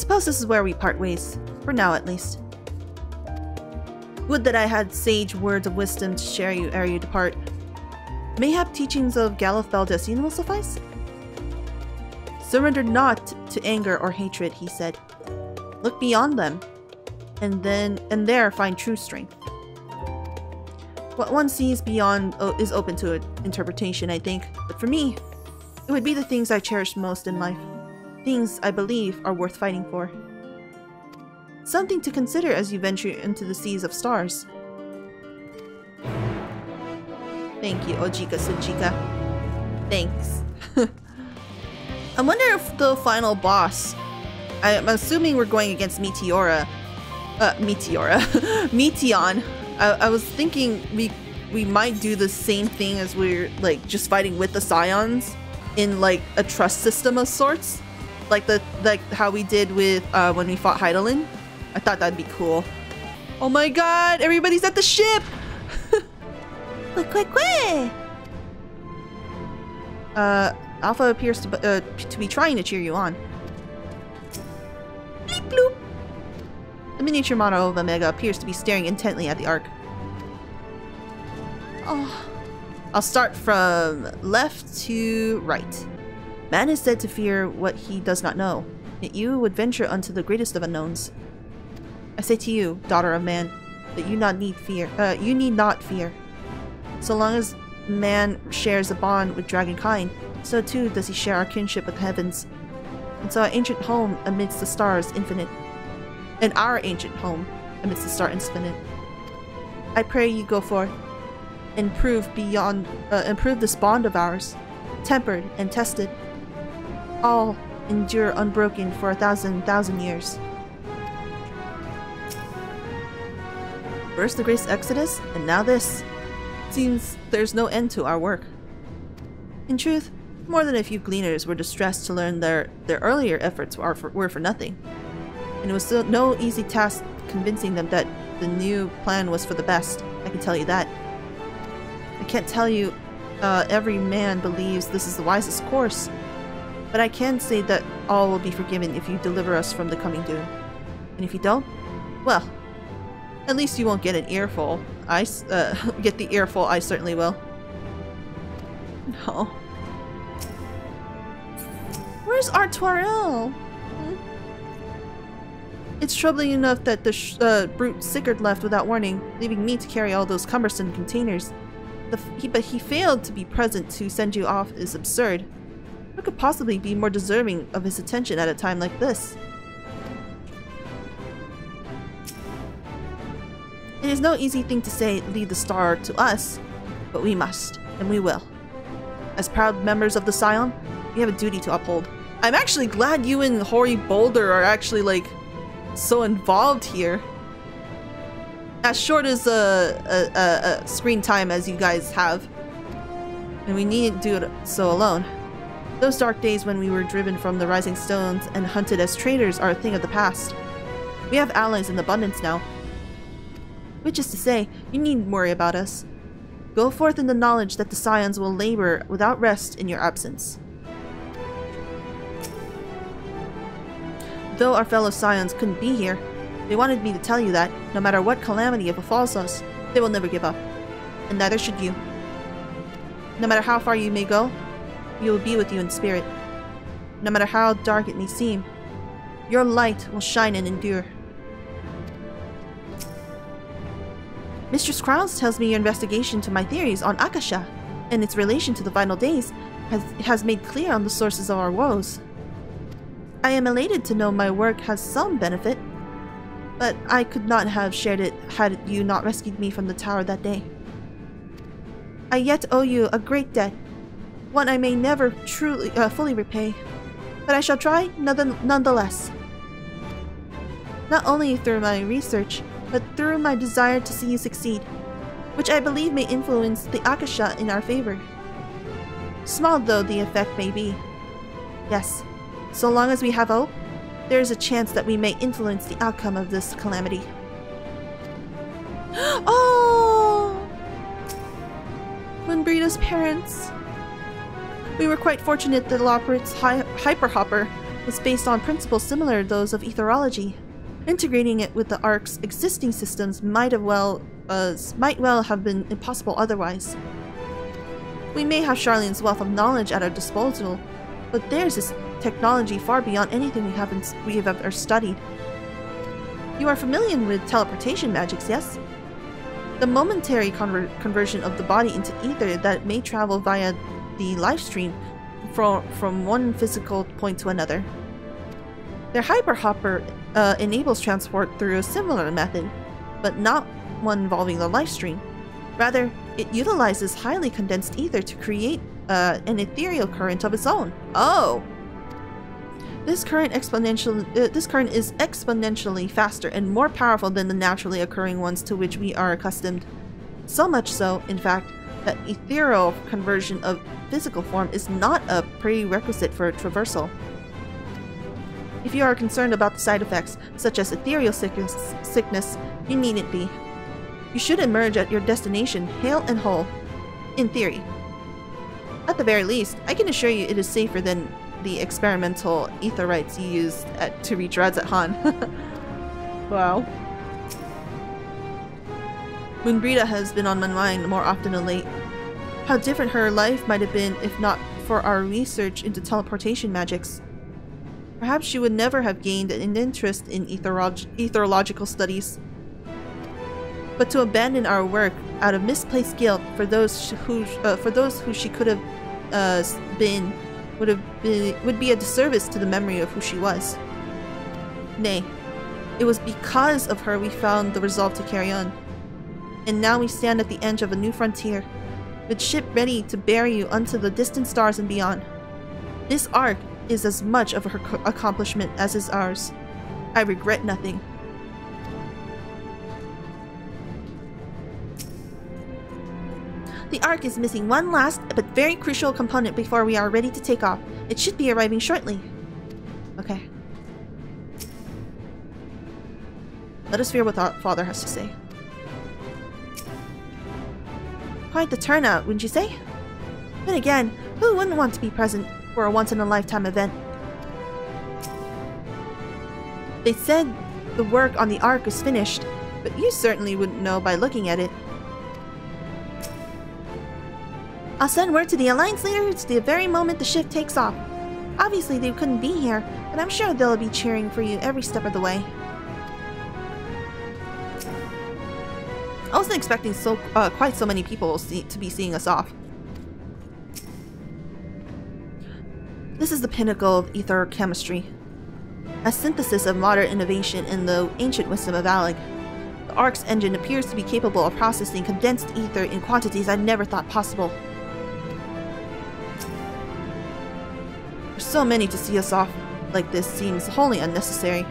suppose this is where we part ways. For now, at least. Would that I had sage words of wisdom to share you ere you depart. Mayhap teachings of Galuf Baldessian will suffice? Surrender not to anger or hatred, he said. Look beyond them, and there find true strength. What one sees beyond is open to interpretation, I think. But for me, it would be the things I cherish most in life. Things I believe are worth fighting for. Something to consider as you venture into the seas of stars. Thank you, Ojika Sujika. Thanks. I wonder if the final boss... I'm assuming we're going against Meteon. I was thinking we might do the same thing as we're like just fighting with the Scions in like a trust system of sorts, like how we did with when we fought Heidelin. I thought that'd be cool. Oh my god! Everybody's at the ship. Quick! Alpha appears to be trying to cheer you on. Bleep bloop. The miniature model of Omega appears to be staring intently at the Ark. Oh. I'll start from left to right. Man is said to fear what he does not know, yet you would venture unto the greatest of unknowns. I say to you, daughter of man, that you need not fear. So long as man shares a bond with dragonkind, so too does he share our kinship with heavens. And so our ancient home amidst the stars infinite. And our ancient home amidst the stars infinite. I pray you go forth and prove this bond of ours, tempered and tested. All endure unbroken for 1,000 years. First the Grace Exodus, and now this. Seems there's no end to our work. In truth, more than a few gleaners were distressed to learn their earlier efforts were for nothing. And it was still no easy task convincing them that the new plan was for the best, I can tell you that. I can't tell you every man believes this is the wisest course, but I can say that all will be forgiven if you deliver us from the coming doom. And if you don't, well, at least you won't get an earful. Get the earful, I certainly will. No. Where's Artuarel? It's troubling enough that the brute Sigurd left without warning, leaving me to carry all those cumbersome containers. But he failed to be present to send you off is absurd. Who could possibly be more deserving of his attention at a time like this? It is no easy thing to say, leave the star to us, but we must, and we will. As proud members of the Scion, we have a duty to uphold. I'm actually glad you and Hoary Boulder are actually, like, so involved here. As short as a screen time as you guys have. And we needn't do it so alone. Those dark days when we were driven from the Rising Stones and hunted as traitors are a thing of the past. We have allies in abundance now. Which is to say, you needn't worry about us. Go forth in the knowledge that the Scions will labor without rest in your absence. Though our fellow Scions couldn't be here, they wanted me to tell you that, no matter what calamity befalls us, they will never give up. And neither should you. No matter how far you may go, we will be with you in spirit. No matter how dark it may seem, your light will shine and endure. Mistress Krause tells me your investigation to my theories on Akasha and its relation to the final days has made clear on the sources of our woes. I am elated to know my work has some benefit, but I could not have shared it had you not rescued me from the tower that day. I yet owe you a great debt, one I may never fully repay, but I shall try nonetheless. Not only through my research, but through my desire to see you succeed, which I believe may influence the Akasha in our favor. Small though the effect may be. Yes, so long as we have hope, there is a chance that we may influence the outcome of this calamity. Oh! Winbrida's parents. We were quite fortunate that Loporrit's hyperhopper is based on principles similar to those of etherology. Integrating it with the Ark's existing systems might well have been impossible otherwise. We may have Charlene's wealth of knowledge at our disposal, but theirs is technology far beyond anything we have ever studied. You are familiar with teleportation magics, yes? The momentary conversion of the body into ether that may travel via the life stream from one physical point to another. Their hyperhopper enables transport through a similar method, but not one involving the life stream. Rather, it utilizes highly condensed ether to create an ethereal current of its own. Oh! This current is exponentially faster and more powerful than the naturally occurring ones to which we are accustomed. So much so, in fact, that ethereal conversion of physical form is not a prerequisite for traversal. If you are concerned about the side effects, such as ethereal sickness, you needn't be. You should emerge at your destination hale and whole. In theory. At the very least, I can assure you it is safer than the experimental etherites you used to reach Rads at Han. Wow. Moonbrita has been on my mind more often of late. How different her life might have been if not for our research into teleportation magics. Perhaps she would never have gained an interest in etherological studies. But to abandon our work out of misplaced guilt for those who she could have been would be a disservice to the memory of who she was. Nay, it was because of her we found the resolve to carry on. And now we stand at the edge of a new frontier, with ship ready to bear you unto the distant stars and beyond. This arc is as much of her accomplishment as is ours. I regret nothing. The Ark is missing one last but very crucial component before we are ready to take off. It should be arriving shortly. Okay. Let us hear what Father has to say. Quite the turnout, wouldn't you say? Then again, who wouldn't want to be present for a once-in-a-lifetime event? They said the work on the Ark is finished, but you certainly wouldn't know by looking at it. I'll send word to the Alliance leaders the very moment the ship takes off. Obviously they couldn't be here, but I'm sure they'll be cheering for you every step of the way. I wasn't expecting quite so many people to be seeing us off. This is the pinnacle of ether chemistry. A synthesis of modern innovation in the ancient wisdom of Alec. The Ark's engine appears to be capable of processing condensed ether in quantities I never thought possible. For so many to see us off like this seems wholly unnecessary.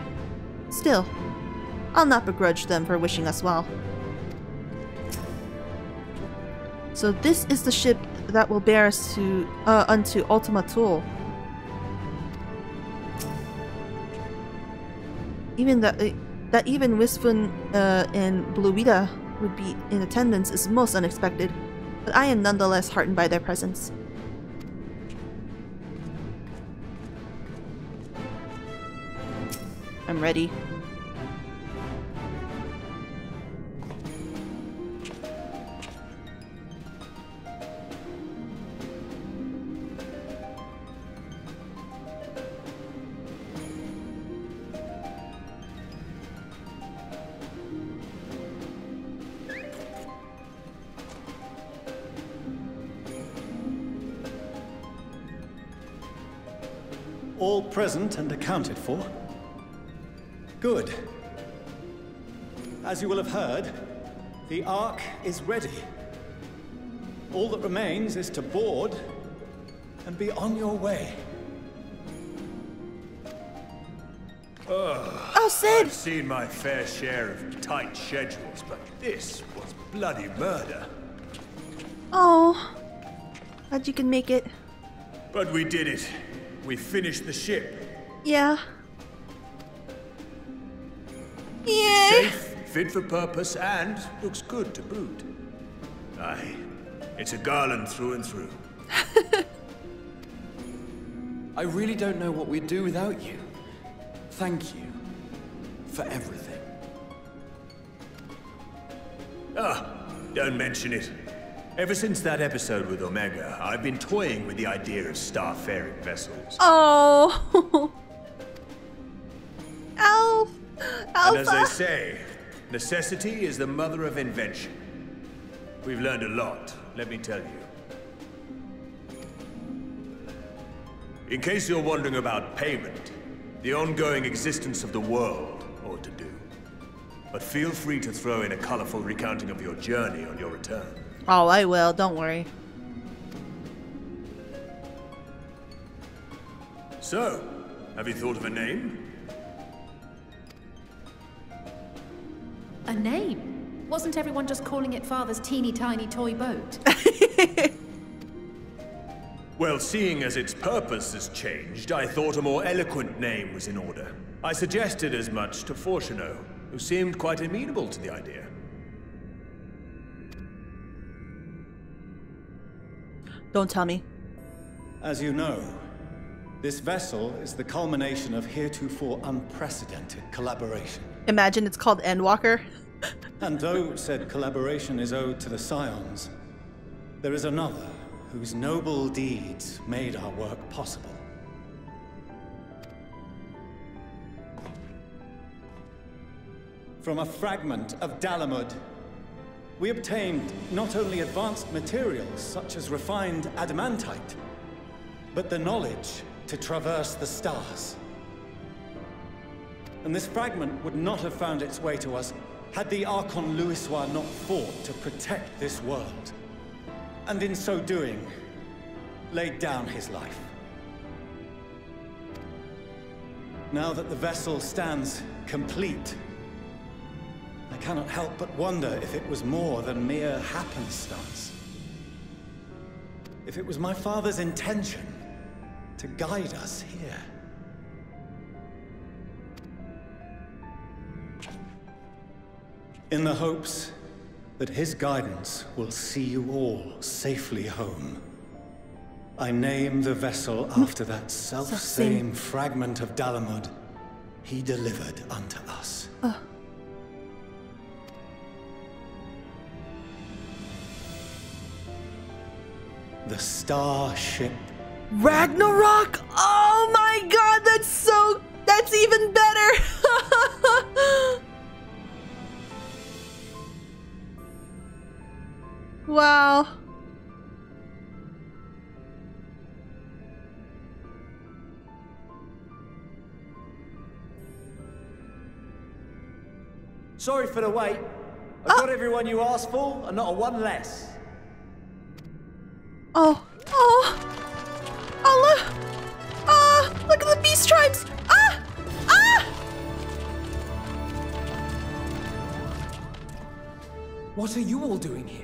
Still, I'll not begrudge them for wishing us well. So this is the ship that will bear us to unto Ultima Thule. Even that even Wisfun and Bluida would be in attendance is most unexpected, but I am nonetheless heartened by their presence. I'm ready. All present and accounted for? Good. As you will have heard, the Ark is ready. All that remains is to board and be on your way. Oh, Sid! I've seen my fair share of tight schedules, but this was bloody murder. Oh, glad you can make it. But we did it. We finished the ship. Yeah. Yeah. Safe, fit for purpose, and looks good to boot. Aye, it's a garland through and through. I really don't know what we'd do without you. Thank you for everything. Ah, don't mention it. Ever since that episode with Omega, I've been toying with the idea of starfaring vessels. Oh. Alpha. And as they say, necessity is the mother of invention. We've learned a lot, let me tell you. In case you're wondering about payment, the ongoing existence of the world ought to do. But feel free to throw in a colorful recounting of your journey on your return. Oh, I will. Don't worry. So, have you thought of a name? A name? Wasn't everyone just calling it Father's teeny tiny toy boat? Well, seeing as its purpose has changed, I thought a more eloquent name was in order. I suggested as much to Fortuno, who seemed quite amenable to the idea. Don't tell me. As you know, this vessel is the culmination of heretofore unprecedented collaboration. Imagine it's called Endwalker. And though said collaboration is owed to the Scions, there is another whose noble deeds made our work possible. From a fragment of Dalamud, we obtained not only advanced materials such as refined adamantite, but the knowledge to traverse the stars. And this fragment would not have found its way to us had the Archon Louisois not fought to protect this world, and in so doing, laid down his life. Now that the vessel stands complete, I cannot help but wonder if it was more than mere happenstance. If it was my father's intention to guide us here. In the hopes that his guidance will see you all safely home, I name the vessel after that self-same fragment of Dalamud he delivered unto us. The Starship Ragnarok! Oh my god, that's even better! Wow. Sorry for the wait. I got everyone you asked for, and not a one less. Oh, look at the beast tribes! What are you all doing here?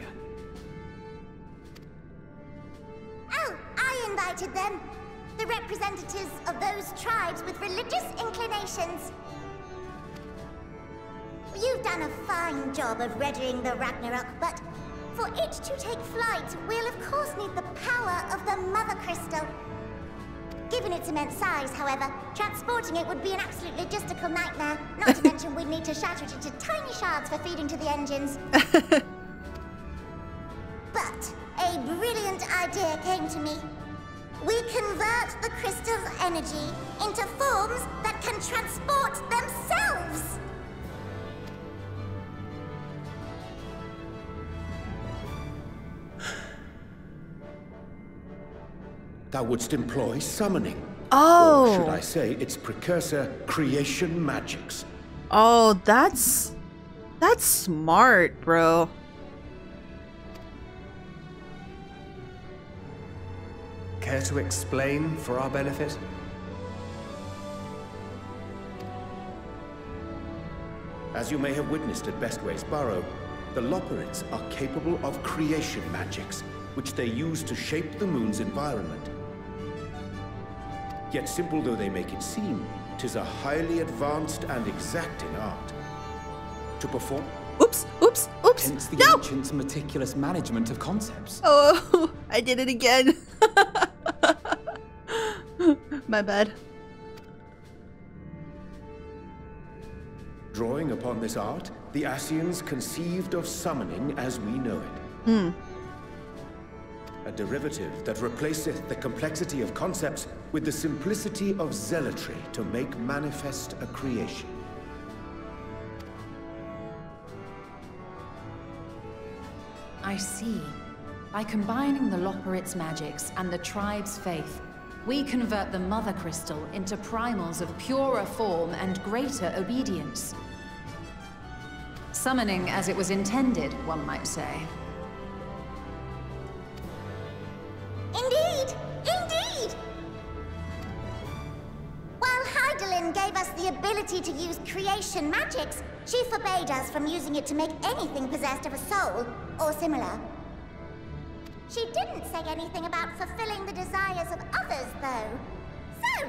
Oh, I invited them. The representatives of those tribes with religious inclinations. You've done a fine job of readying the Ragnarok, but for it to take flight, we'll of course need the power of the Mother Crystal. Given its immense size, however, transporting it would be an absolute logistical nightmare. Not to mention we'd need to shatter it into tiny shards for feeding to the engines. But a brilliant idea came to me. We convert the crystal's energy into forms that can transport themselves. Thou wouldst employ summoning. Oh. Or should I say its precursor, creation magics. Oh, that's smart, bro. Care to explain for our benefit? As you may have witnessed at Bestway's Burrow, the Loperids are capable of creation magics, which they use to shape the moon's environment. Yet simple though they make it seem, 'tis a highly advanced and exacting art. To perform... Oops. Hence the ancients' meticulous management of concepts. Oh, I did it again. My bad. Drawing upon this art, the Ascians conceived of summoning as we know it. A derivative that replaceth the complexity of concepts with the simplicity of zealotry to make manifest a creation. I see. By combining the Loporrit's magics and the tribe's faith, we convert the Mother Crystal into primals of purer form and greater obedience. Summoning as it was intended, one might say. Indeed! Indeed! While Hydaelyn gave us the ability to use creation magics, she forbade us from using it to make anything possessed of a soul, or similar. She didn't say anything about fulfilling the desires of others, though. So,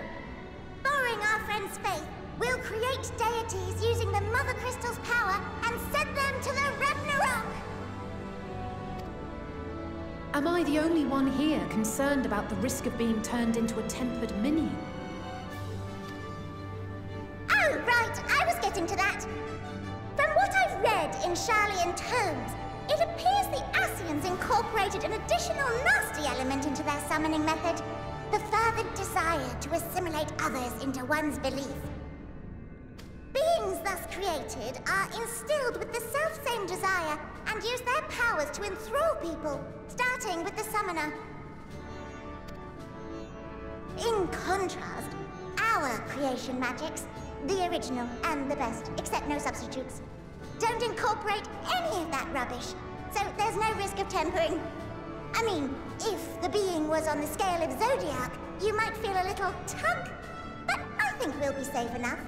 borrowing our friend's faith, we'll create deities using the Mother Crystal's power and send them to the Ragnarok! Am I the only one here concerned about the risk of being turned into a tempered minion? Oh, right, I was getting to that. From what I've read in Sharlayan tomes, it appears the Ascians incorporated an additional nasty element into their summoning method. The fervent desire to assimilate others into one's belief. Beings thus created are instilled with the self-same desire and use their powers to enthrall people, starting with the summoner. In contrast, our creation magics, the original and the best, except no substitutes, don't incorporate any of that rubbish, so there's no risk of tempering. I mean, if the being was on the scale of Zodiac, you might feel a little tug, but I think we'll be safe enough.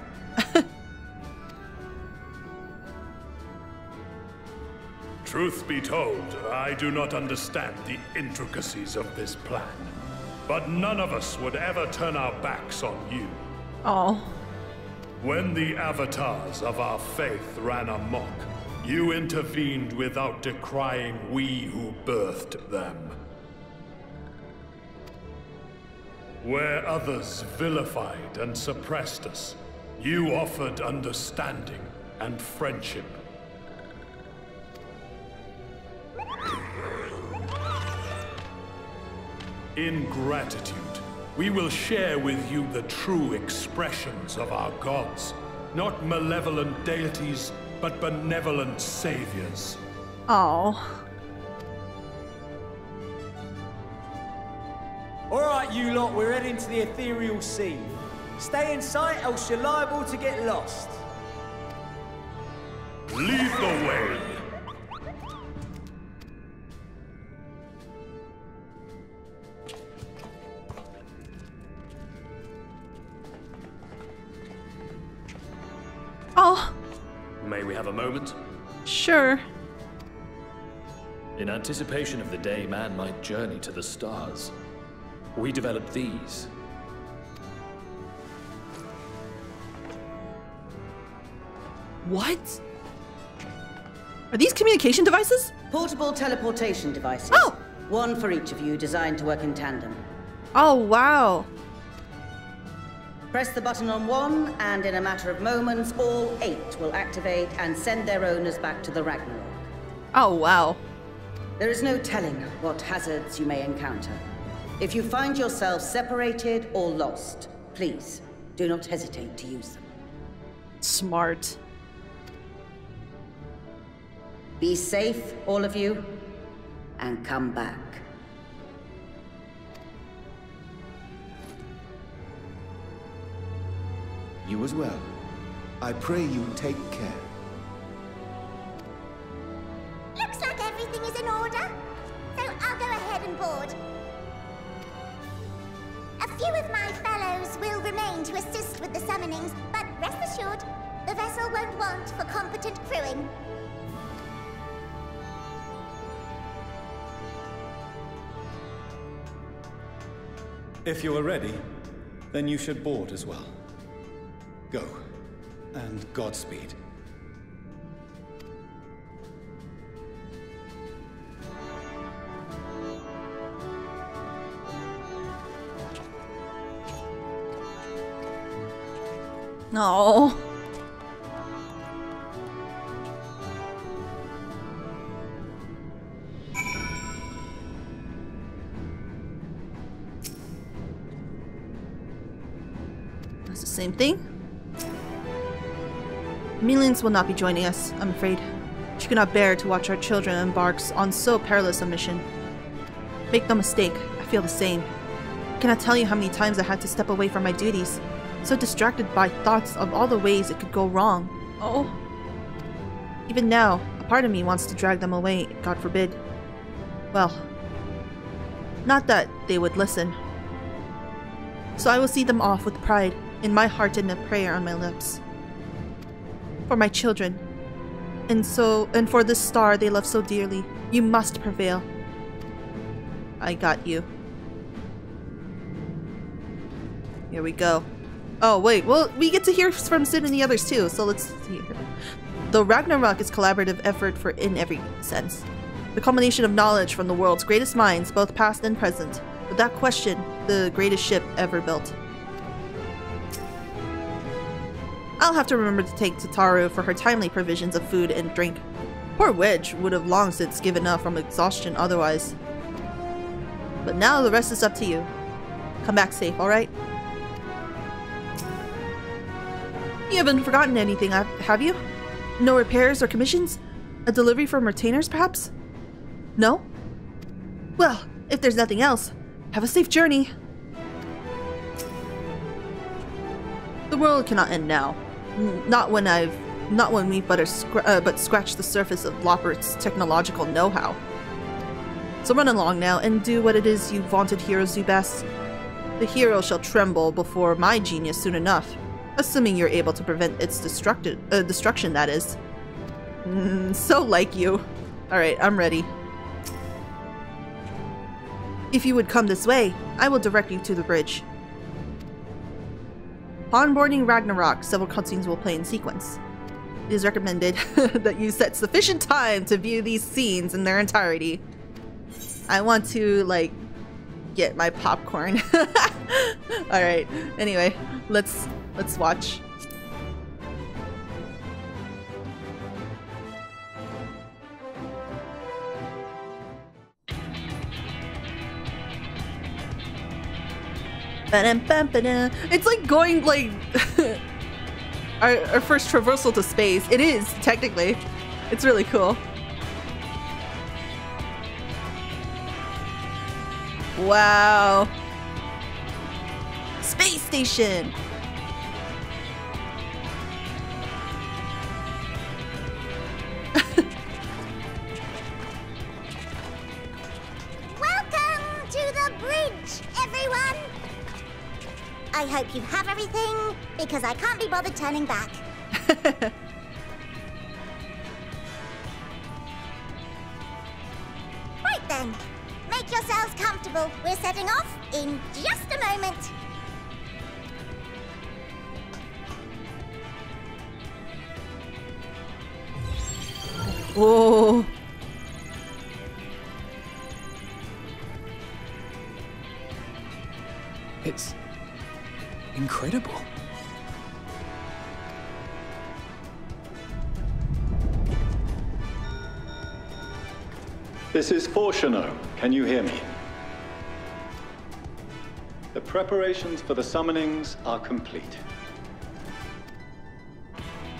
Truth be told, I do not understand the intricacies of this plan. But none of us would ever turn our backs on you. Oh. When the avatars of our faith ran amok, you intervened without decrying we who birthed them. Where others vilified and suppressed us, you offered understanding and friendship. In gratitude, we will share with you the true expressions of our gods. Not malevolent deities, but benevolent saviors. Oh. Alright, you lot, we're heading to the ethereal sea. Stay in sight, else you're liable to get lost. Lead the way. Oh. May we have a moment? Sure. In anticipation of the day man might journey to the stars, we developed these. What? Are these communication devices? Portable teleportation devices. Oh! One for each of you, designed to work in tandem. Oh, wow. Press the button on one, and in a matter of moments, all 8 will activate and send their owners back to the Ragnarok. Oh, wow. There is no telling what hazards you may encounter. If you find yourself separated or lost, please do not hesitate to use them. Smart. Be safe, all of you, and come back. You as well. I pray you take care. Looks like everything is in order, so I'll go ahead and board. A few of my fellows will remain to assist with the summonings, but rest assured, the vessel won't want for competent crewing. If you are ready, then you should board as well. Go, and Godspeed. No. That's the same thing. Millions will not be joining us, I'm afraid. She cannot bear to watch our children embark on so perilous a mission. Make no mistake, I feel the same. I cannot tell you how many times I had to step away from my duties, so distracted by thoughts of all the ways it could go wrong. Oh. Even now, a part of me wants to drag them away, God forbid. Well, not that they would listen. So I will see them off with pride in my heart and a prayer on my lips. For my children. And for this star they love so dearly, you must prevail. I got you. Here we go. Oh wait, well we get to hear from Sid and the others too, so let's see. The Ragnarok is collaborative effort in every sense. The culmination of knowledge from the world's greatest minds, both past and present. Without question, the greatest ship ever built. I'll have to remember to thank Tataru for her timely provisions of food and drink. Poor Wedge would have long since given up from exhaustion otherwise. But now the rest is up to you. Come back safe, alright? You haven't forgotten anything, have you? No repairs or commissions? A delivery from retainers, perhaps? No? Well, if there's nothing else, have a safe journey. The world cannot end now. Not when we've but scratched the surface of Lopert's technological know-how. So run along now and do what it is you vaunted heroes do best. The hero shall tremble before my genius soon enough, assuming you're able to prevent its destruction, that is. So like you. Alright, I'm ready. If you would come this way, I will direct you to the bridge. Upon boarding Ragnarok, several cutscenes will play in sequence. It is recommended that you set sufficient time to view these scenes in their entirety. I want to, like, get my popcorn. Alright, anyway, let's watch. It's like going, like, our first traversal to space. It is, technically. It's really cool. Wow. Space station! Welcome to the bridge, everyone! I hope you have everything, because I can't be bothered turning back. Right then, make yourselves comfortable. We're setting off in just a moment. Whoa. It's incredible. This is Fortuno. Can you hear me? The preparations for the summonings are complete.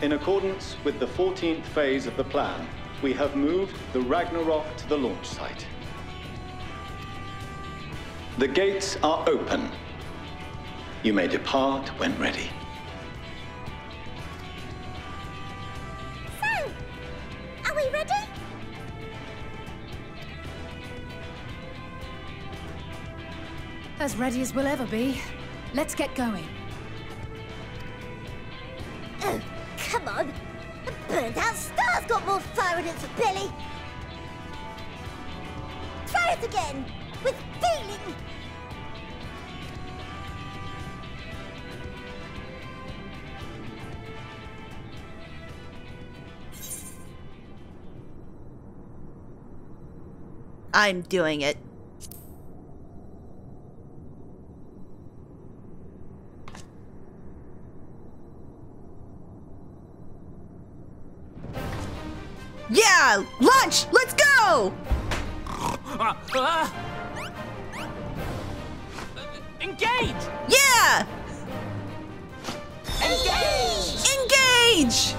In accordance with the 14th phase of the plan, we have moved the Ragnarok to the launch site. The gates are open. You may depart when ready. So, are we ready? As ready as we'll ever be. Let's get going. Oh, come on. The burnt-out star's got more fire in its belly. Try it again, with feeling. I'm doing it. Yeah! Launch! Let's go! Engage! Yeah! Engage! Engage!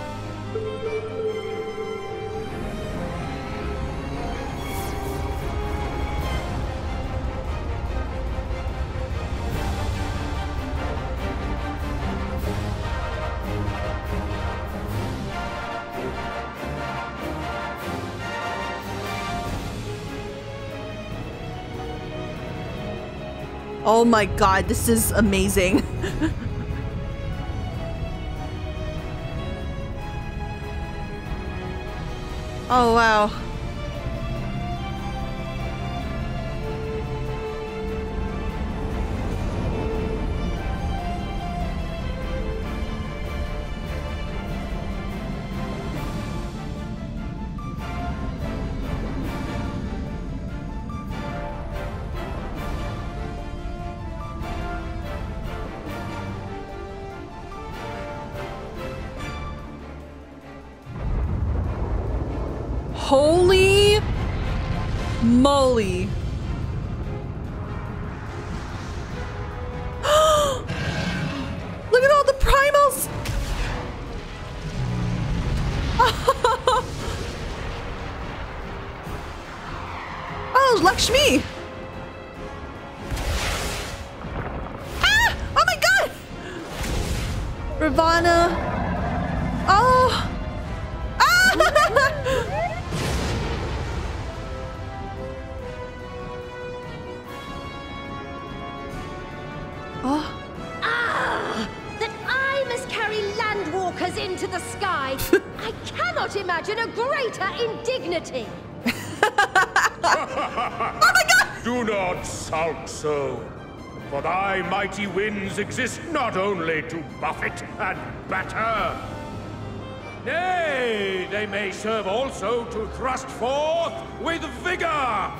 Oh my god, this is amazing. Oh wow. Holy moly. Look at all the primals. Oh, Lakshmi. Ah! Oh my god. Ravana. Oh. Ah! Oh. Ah! That I must carry landwalkers into the sky! I cannot imagine a greater indignity! Oh my god! Do not sulk so, for thy mighty winds exist not only to buffet and batter. Nay, they may serve also to thrust forth with vigor.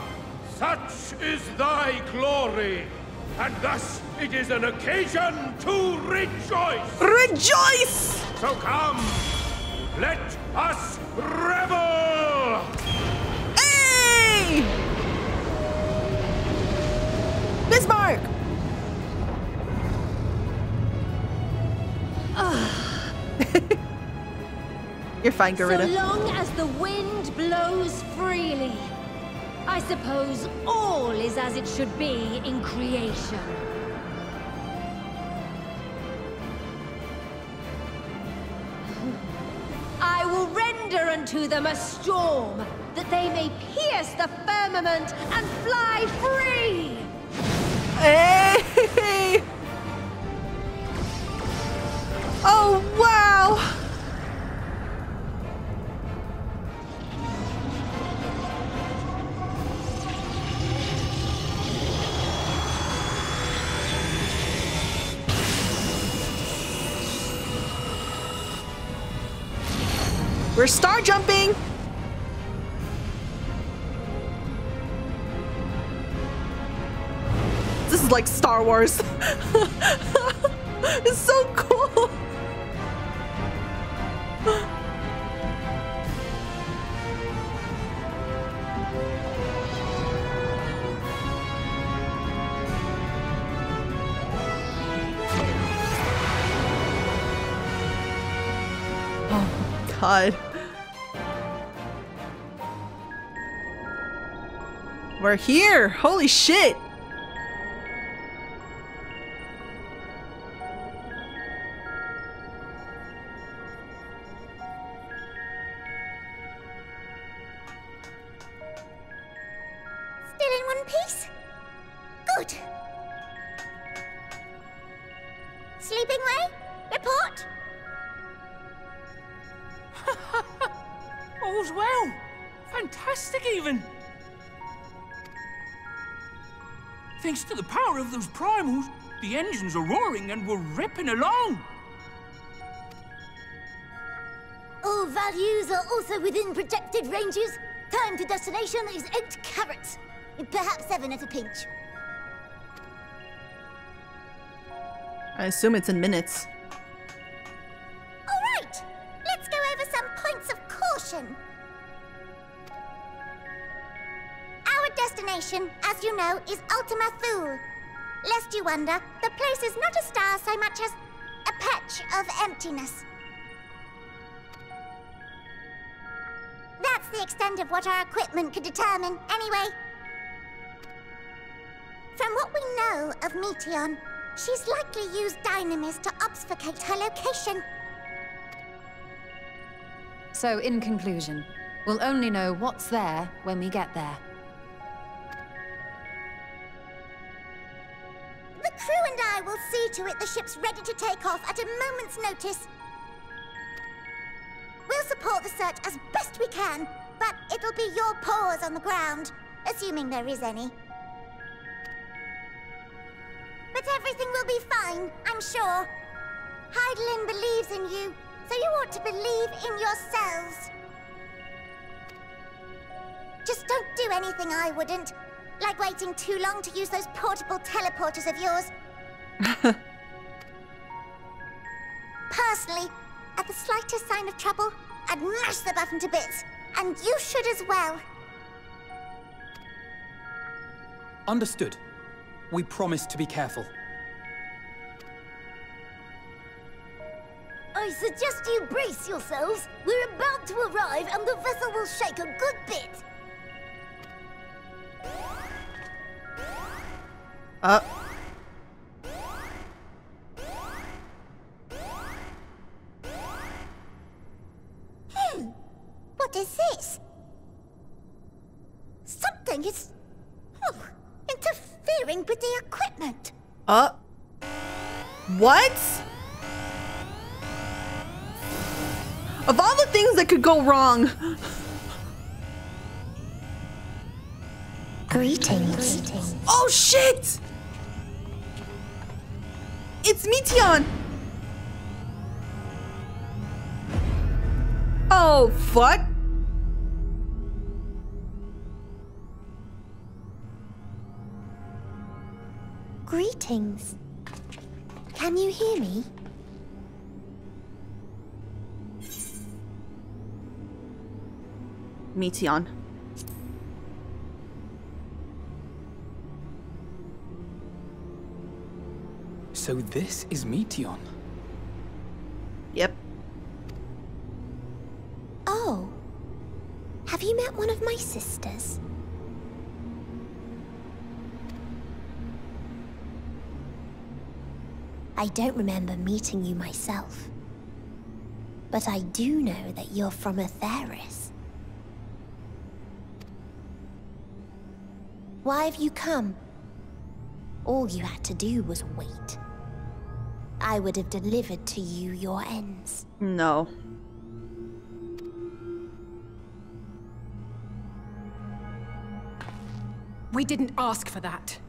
Such is thy glory, and thus it is an occasion to rejoice! Rejoice! So come, let us revel! Hey! Bismarck! You're fine, Garuda. So long as the wind blows freely, I suppose all is as it should be in creation. I will render unto them a storm, that they may pierce the firmament and fly free! Hey! Oh, wow! We're star jumping! This is like Star Wars. It's so cool. Oh my god. We're here! Holy shit! Still in one piece? Good. Sleeping way? Report? All's well. Fantastic, even. Thanks to the power of those primals, the engines are roaring and we're ripping along. All values are also within projected ranges. Time to destination is 8 carats. Perhaps 7 at a pinch. I assume it's in minutes. All right, let's go over some points of caution. destination, as you know, is Ultima Thule. Lest you wonder, the place is not a star so much as a patch of emptiness. That's the extent of what our equipment could determine, anyway. From what we know of Meteion, she's likely used dynamis to obfuscate her location. So, in conclusion, we'll only know what's there when we get there. The crew and I will see to it the ship's ready to take off at a moment's notice. We'll support the search as best we can, but it'll be your paws on the ground, assuming there is any. But everything will be fine, I'm sure. Hydaelyn believes in you, so you ought to believe in yourselves. Just don't do anything I wouldn't, like waiting too long to use those portable teleporters of yours. Personally, at the slightest sign of trouble, I'd mash the button to bits, and you should as well. Understood. We promise to be careful. I suggest you brace yourselves. We're about to arrive and the vessel will shake a good bit. What is this? Something is... interfering with the equipment. What? Of all the things that could go wrong. Greetings. Oh shit! It's Meteion! Oh fuck! Greetings. Can you hear me? Meteion. So this is Meteion. Yep. Oh. Have you met one of my sisters? I don't remember meeting you myself. But I do know that you're from Atheris. Why have you come? All you had to do was wait. I would have delivered to you your ends. No. We didn't ask for that.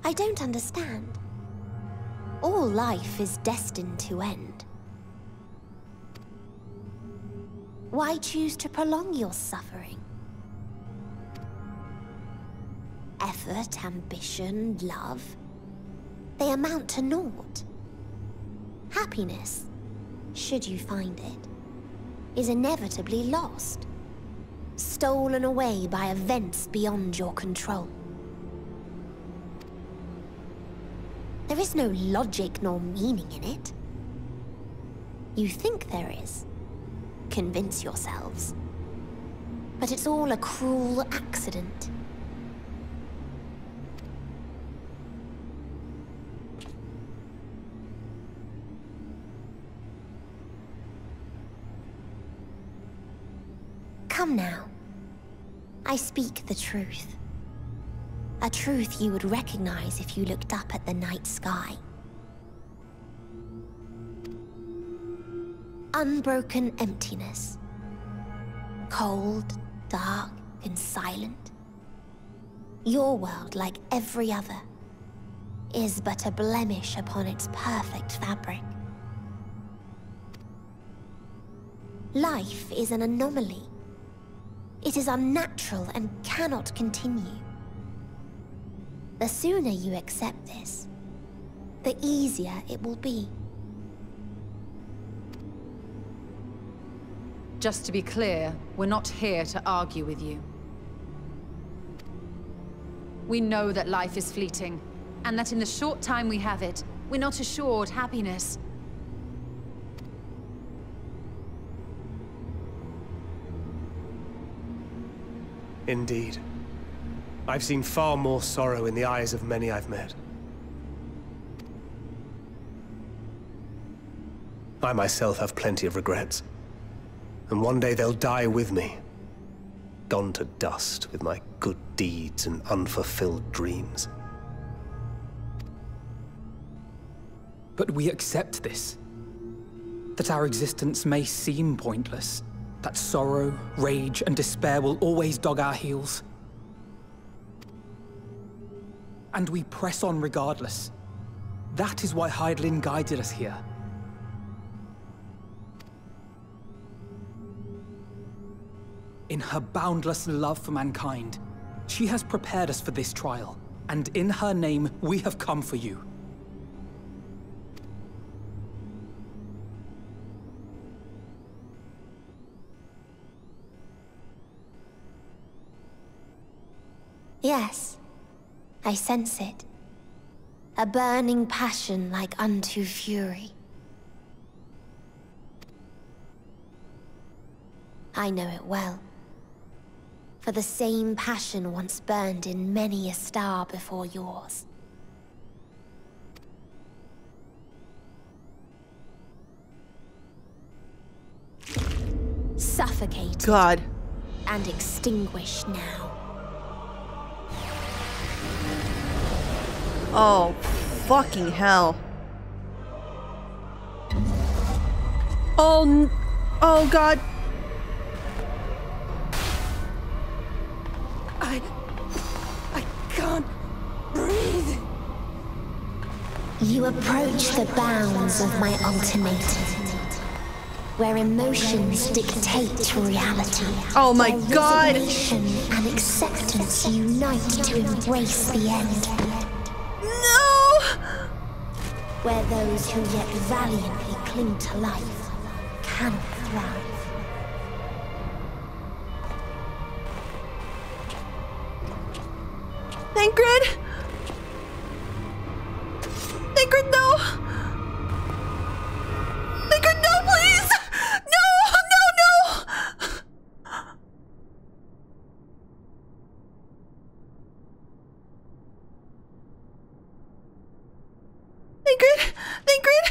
I don't understand. All life is destined to end. Why choose to prolong your suffering? Effort, ambition, love, they amount to naught. Happiness, should you find it, is inevitably lost, stolen away by events beyond your control. There is no logic nor meaning in it. You think there is. Convince yourselves. But it's all a cruel accident. Come now. I speak the truth. A truth you would recognize if you looked up at the night sky. Unbroken emptiness. Cold, dark, and silent. Your world, like every other, is but a blemish upon its perfect fabric. Life is an anomaly. It is unnatural and cannot continue. The sooner you accept this, the easier it will be. Just to be clear, we're not here to argue with you. We know that life is fleeting, and that in the short time we have it, we're not assured happiness. Indeed. I've seen far more sorrow in the eyes of many I've met. I myself have plenty of regrets. And one day they'll die with me. Gone to dust with my good deeds and unfulfilled dreams. But we accept this. That our existence may seem pointless. That sorrow, rage, and despair will always dog our heels. And we press on regardless. That is why Hydaelyn guided us here. In her boundless love for mankind, she has prepared us for this trial, and in her name, we have come for you. Yes, I sense it. A burning passion like unto fury. I know it well. For the same passion once burned in many a star before yours. Suffocated. God. And extinguished now. Oh, fucking hell. Oh, oh God. I can't breathe. You approach the bounds of my ultimatum, where emotions dictate reality. Oh my God. Resignation and acceptance unite to embrace the end. No! Where those who yet valiantly cling to life cannot thrive. Thancred! Thancred, no! Thancred, no, please! No! No, no! Thancred! Thancred!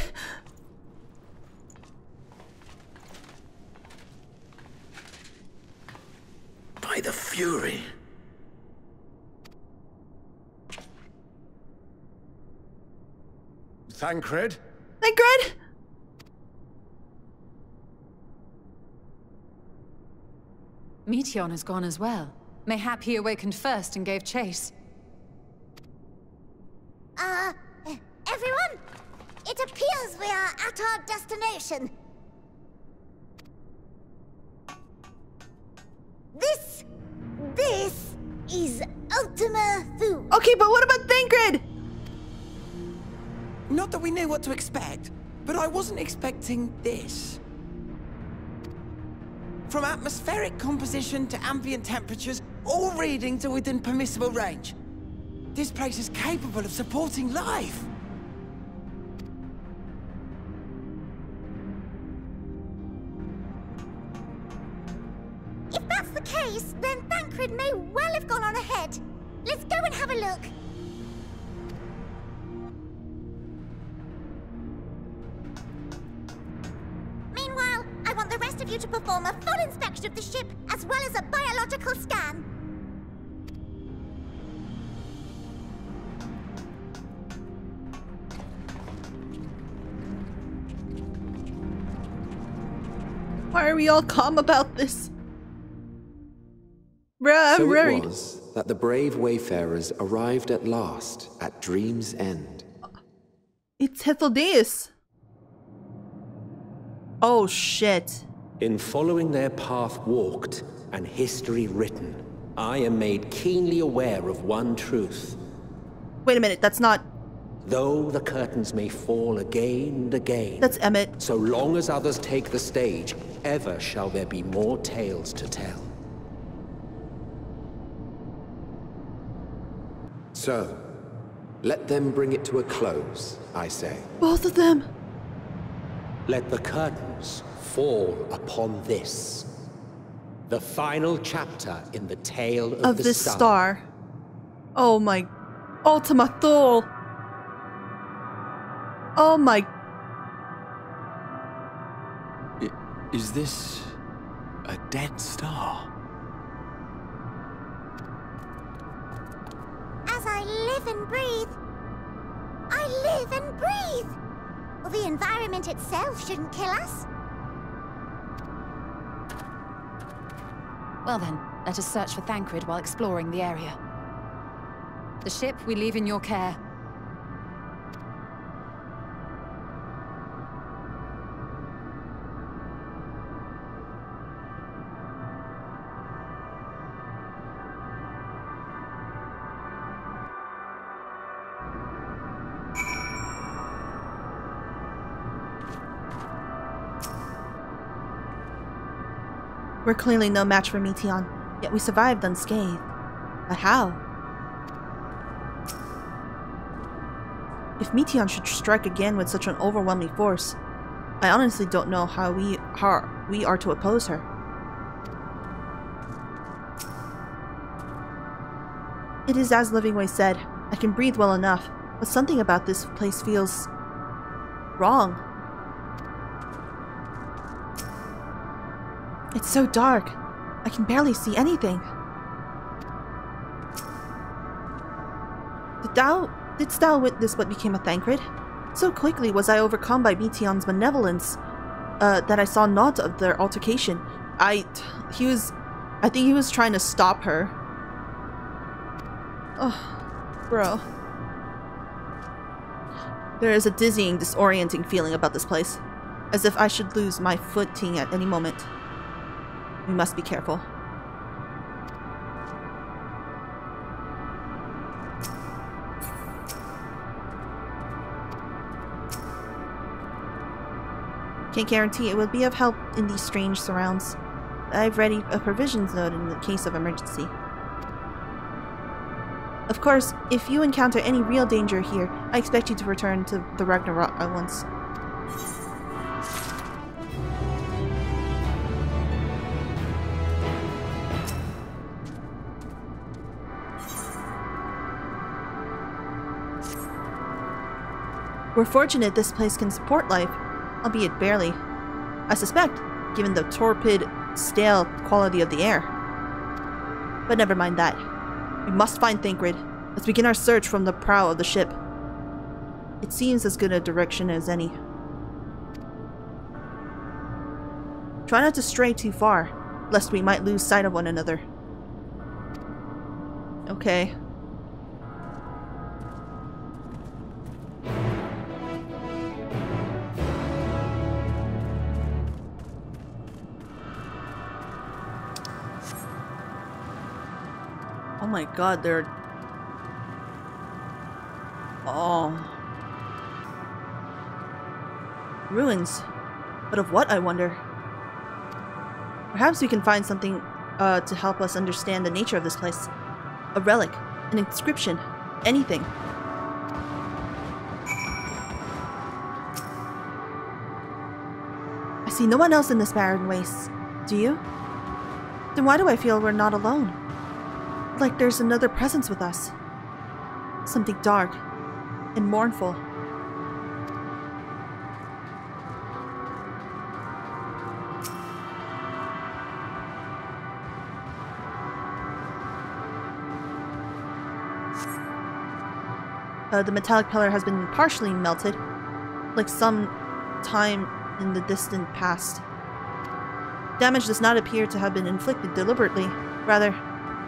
By the Fury. Thancred? Thancred? Meteion has gone as well. Mayhap he awakened first and gave chase. Everyone? It appears we are at our destination. This is Ultima Thule. Okay, but what about Thancred? Not that we knew what to expect, but I wasn't expecting this. From atmospheric composition to ambient temperatures, all reading to within permissible range. This place is capable of supporting life. If that's the case, then Thancred may well have gone on ahead. Let's go and have a look. Meanwhile, I want the rest of you to perform a full inspection of the ship, as well as a biological scan. Why are we all calm about this? Bruh, I'm So worried. it was that the brave wayfarers arrived at last at Dream's End. It's Hythlodeus. Oh shit. In following their path walked and history written, I am made keenly aware of one truth. Wait a minute, that's not... Though the curtains may fall again and again. That's Emmett. So long as others take the stage, ever shall there be more tales to tell. So, let them bring it to a close, I say. Both of them. Let the curtains fall upon this. The final chapter in the tale of the this star. Oh my... Ultima Thule. Oh my... Is this a dead star? As I live and breathe, I live and breathe. Well, the environment itself shouldn't kill us. Well then, let us search for Thancred while exploring the area. The ship we leave in your care. We're clearly no match for Meteion, yet we survived unscathed. But how? If Meteion should strike again with such an overwhelming force, I honestly don't know how we are to oppose her. It is as Livingway said, I can breathe well enough, but something about this place feels... wrong. It's so dark. I can barely see anything. Didst thou witness what became of Thancred? So quickly was I overcome by Meteion's malevolence that I saw naught of their altercation. I think he was trying to stop her. Oh, bro. There is a dizzying, disorienting feeling about this place, as if I should lose my footing at any moment. We must be careful. Can't guarantee it will be of help in these strange surrounds. I've ready a provisions note in the case of emergency. Of course, if you encounter any real danger here, I expect you to return to the Ragnarok at once. We're fortunate this place can support life, albeit barely. I suspect, given the torpid, stale quality of the air. But never mind that. We must find Thancred. Let's begin our search from the prow of the ship. It seems as good a direction as any. Try not to stray too far, lest we might lose sight of one another. Okay. Oh my god, they're... Oh. Ruins. But of what, I wonder? Perhaps we can find something to help us understand the nature of this place. A relic, an inscription, anything. I see no one else in this barren waste. Do you? Then why do I feel we're not alone? Like there's another presence with us. Something dark and mournful. The metallic pillar has been partially melted, like some time in the distant past. Damage does not appear to have been inflicted deliberately. Rather,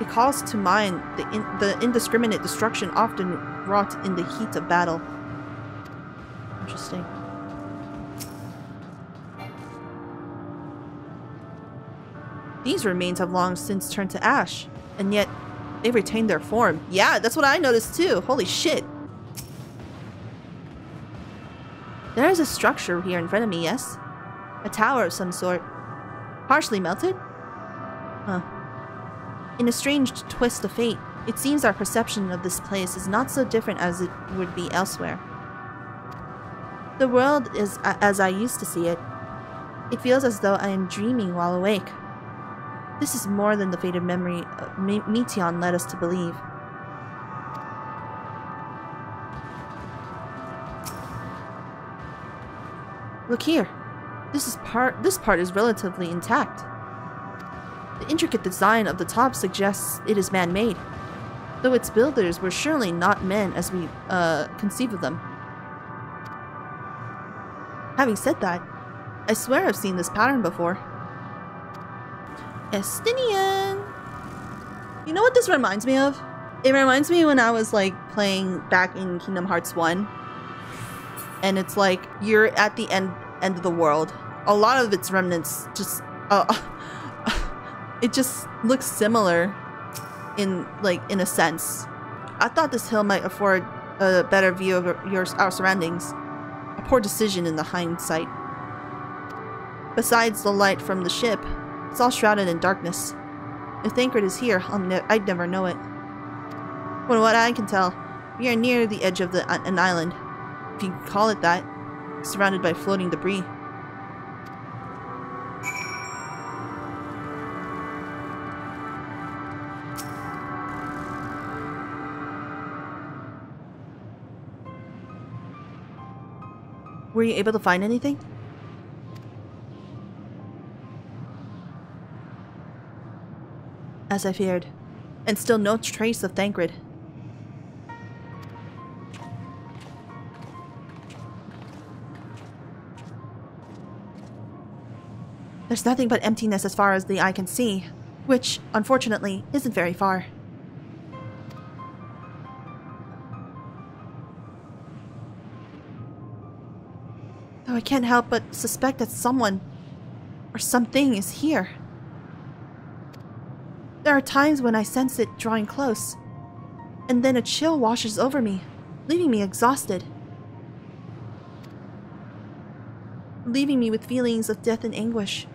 it calls to mind the indiscriminate destruction often wrought in the heat of battle. Interesting. These remains have long since turned to ash, and yet they retained their form. Yeah, that's what I noticed too. Holy shit. There's a structure here in front of me, yes? A tower of some sort. Partially melted? Huh. In a strange twist of fate, it seems our perception of this place is not so different as it would be elsewhere. The world is as I used to see it. It feels as though I am dreaming while awake. This is more than the faded memory Meteon led us to believe. Look here. This part is relatively intact. The intricate design of the top suggests it is man-made, though its builders were surely not men as we conceive of them. Having said that, I swear I've seen this pattern before. Estinian! You know what this reminds me of? It reminds me when I was like playing back in Kingdom Hearts 1. And it's like you're at the end of the world. A lot of its remnants just it just looks similar in a sense. I thought this hill might afford a better view of our surroundings. A poor decision in the hindsight. Besides the light from the ship, it's all shrouded in darkness. If Thancred is here, I'd never know it. From what I can tell, we are near the edge of an island, if you can call it that, surrounded by floating debris. Were you able to find anything? As I feared, and still no trace of Thancred. There's nothing but emptiness as far as the eye can see, which, unfortunately, isn't very far. Though I can't help but suspect that someone or something is here. There are times when I sense it drawing close, and then a chill washes over me, leaving me exhausted. Leaving me with feelings of death and anguish.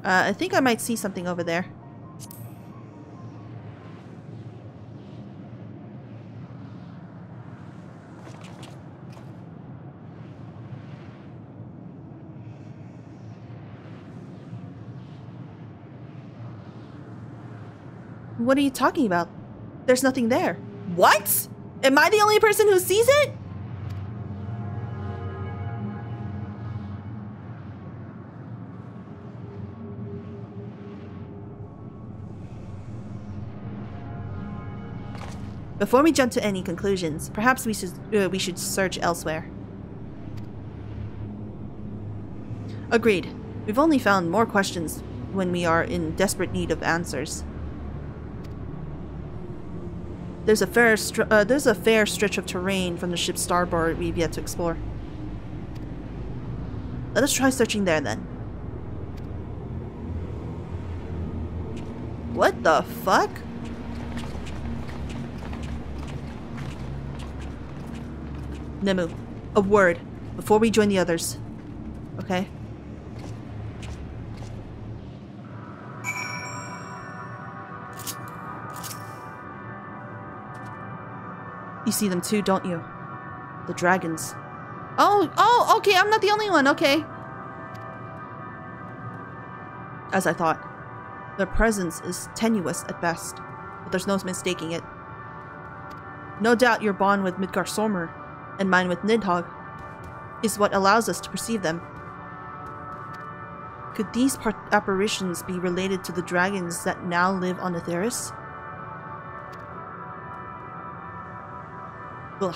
I think I might see something over there. What are you talking about? There's nothing there. What? Am I the only person who sees it? Before we jump to any conclusions, perhaps we should search elsewhere. Agreed. We've only found more questions when we are in desperate need of answers. There's a fair stretch of terrain from the ship's starboard we've yet to explore. Let us try searching there then. What the fuck? Nemu, a word before we join the others. Okay? You see them too, don't you? The dragons. Oh, okay, I'm not the only one, okay. As I thought. Their presence is tenuous at best, but there's no mistaking it. No doubt your bond with Midgar Sormer and mine with Nidhogg is what allows us to perceive them. Could these apparitions be related to the dragons that now live on Etheirys? Ugh.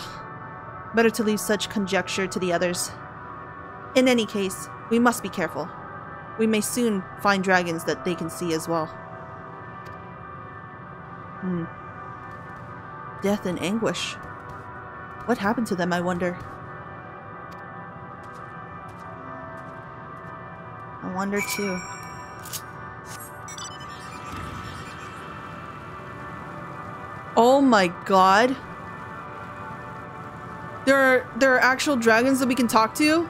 Better to leave such conjecture to the others. In any case, we must be careful. We may soon find dragons that they can see as well. Death and anguish. What happened to them, I wonder? I wonder too. Oh my god. There are actual dragons that we can talk to?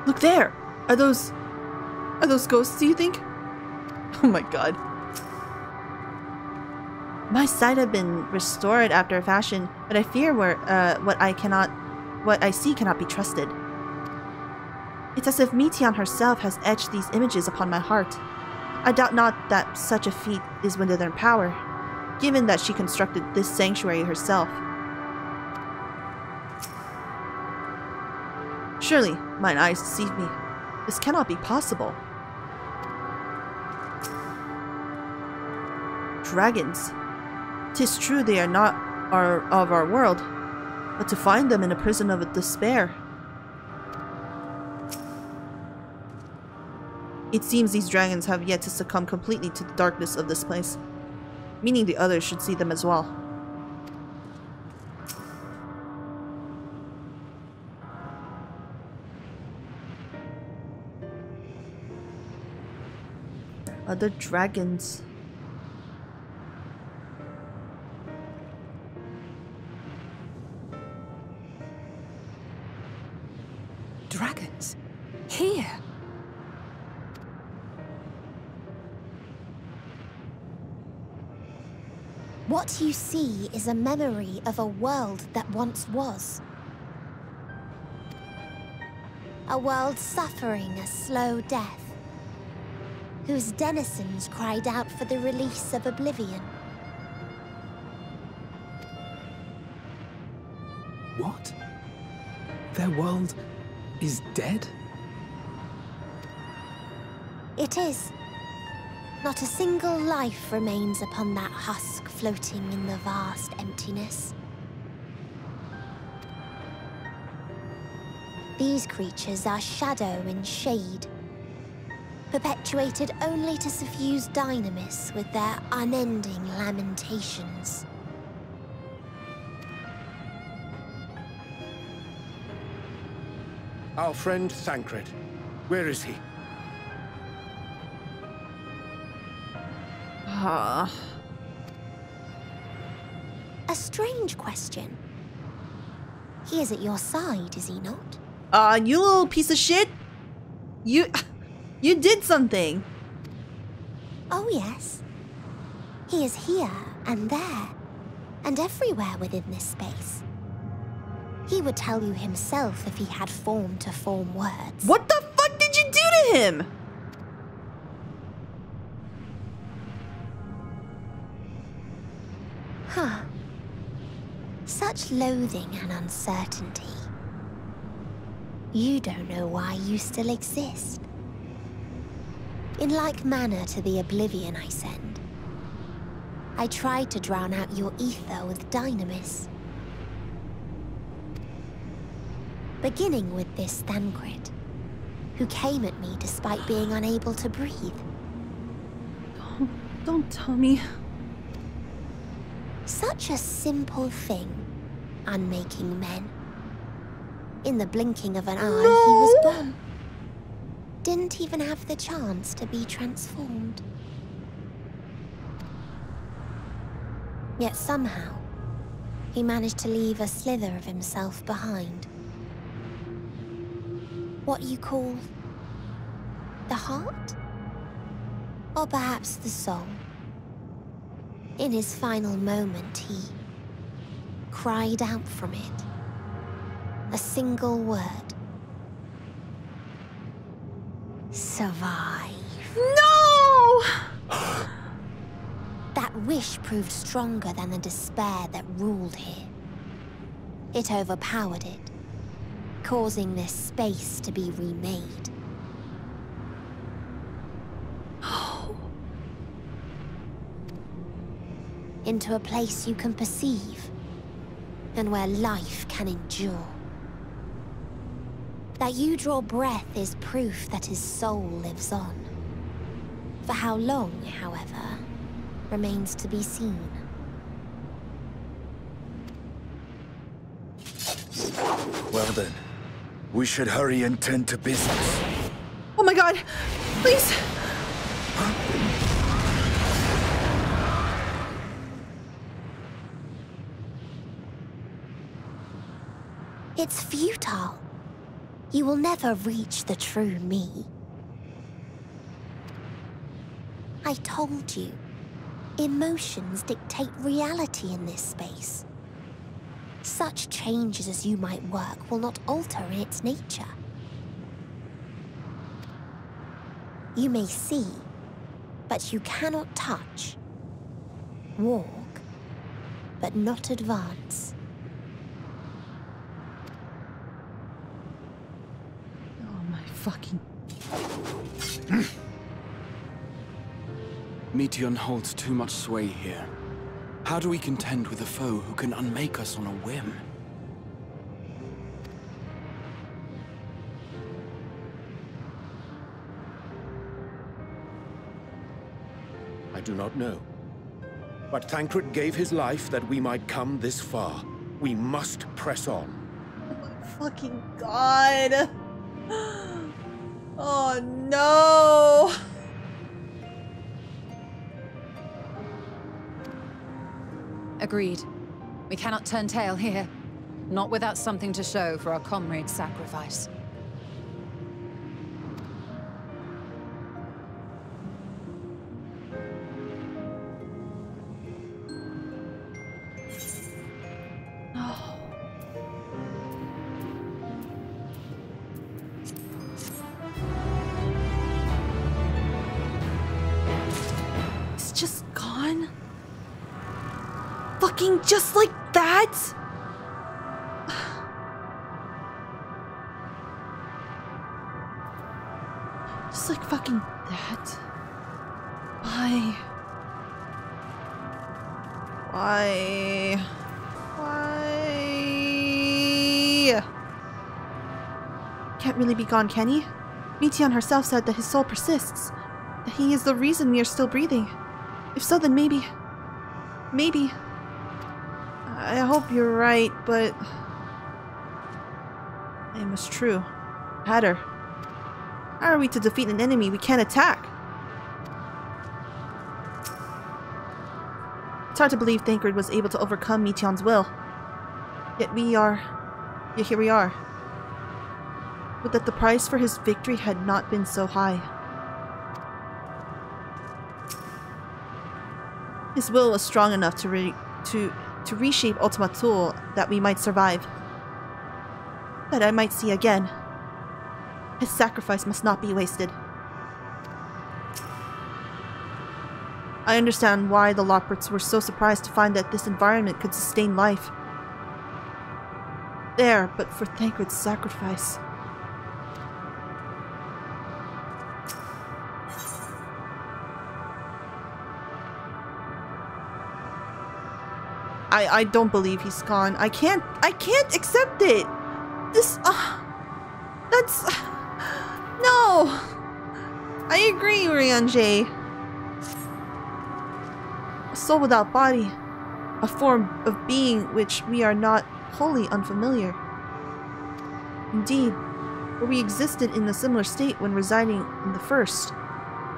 Look there! Are those ghosts, do you think? Oh my god. My sight had been restored after a fashion, but I fear what I see cannot be trusted. It's as if Meteon herself has etched these images upon my heart. I doubt not that such a feat is within her power, given that she constructed this sanctuary herself. Surely, mine eyes deceive me. This cannot be possible. Dragons. 'Tis true they are not of our world, but to find them in a prison of despair. It seems these dragons have yet to succumb completely to the darkness of this place, meaning the others should see them as well. Other dragons. Dragons? Here? What you see is a memory of a world that once was. A world suffering a slow death, whose denizens cried out for the release of oblivion. What? Their world is dead? It is. Not a single life remains upon that husk floating in the vast emptiness. These creatures are shadow and shade, perpetuated only to suffuse dynamis with their unending lamentations. Our friend Thancred. Where is he? Ah. A strange question. He is at your side, is he not? You little piece of shit! You did something! Oh yes. He is here, and there, and everywhere within this space. He would tell you himself if he had form to form words. What the fuck did you do to him? Huh. Such loathing and uncertainty. You don't know why you still exist. In like manner to the oblivion I send, I tried to drown out your ether with dynamis. Beginning with this Thancred, who came at me despite being unable to breathe. Don't tell me. Such a simple thing, unmaking men. In the blinking of an eye, he was gone. Didn't even have the chance to be transformed. Yet somehow, he managed to leave a slither of himself behind. What you call the heart? Or perhaps the soul. In his final moment, he cried out from it. A single word. Survive. No! That wish proved stronger than the despair that ruled here. It overpowered it, causing this space to be remade. Into a place you can perceive, and where life can endure. That you draw breath is proof that his soul lives on. For how long, however, remains to be seen. Well then, we should hurry and tend to business. Oh my god! Please! It's futile. You will never reach the true me. I told you, emotions dictate reality in this space. Such changes as you might work will not alter its nature. You may see, but you cannot touch. Walk, but not advance. Oh my fucking... Meteion holds too much sway here. How do we contend with a foe who can unmake us on a whim? I do not know. But Thancred gave his life that we might come this far. We must press on. Oh my fucking god! Oh no! Agreed. We cannot turn tail here. Not without something to show for our comrade's sacrifice. It's just gone? Fucking just like that? Just like fucking that? Why? Why? Why? Can't really be gone, can he? Meteion herself said that his soul persists. That he is the reason we are still breathing. If so, then maybe... Maybe... I hope you're right, but... It was true. Had her. How are we to defeat an enemy we can't attack? It's hard to believe Thancred was able to overcome Meteion's will. Yet here we are. But that the price for his victory had not been so high. His will was strong enough to reshape Ultima Thule that we might survive. That I might see again. His sacrifice must not be wasted. I understand why the Loports were so surprised to find that this environment could sustain life. There, but for Thancred's sacrifice. I don't believe he's gone. I can't accept it. This, that's, no. I agree, Ryanje. A soul without body, a form of being which we are not wholly unfamiliar. Indeed, for we existed in a similar state when residing in the first.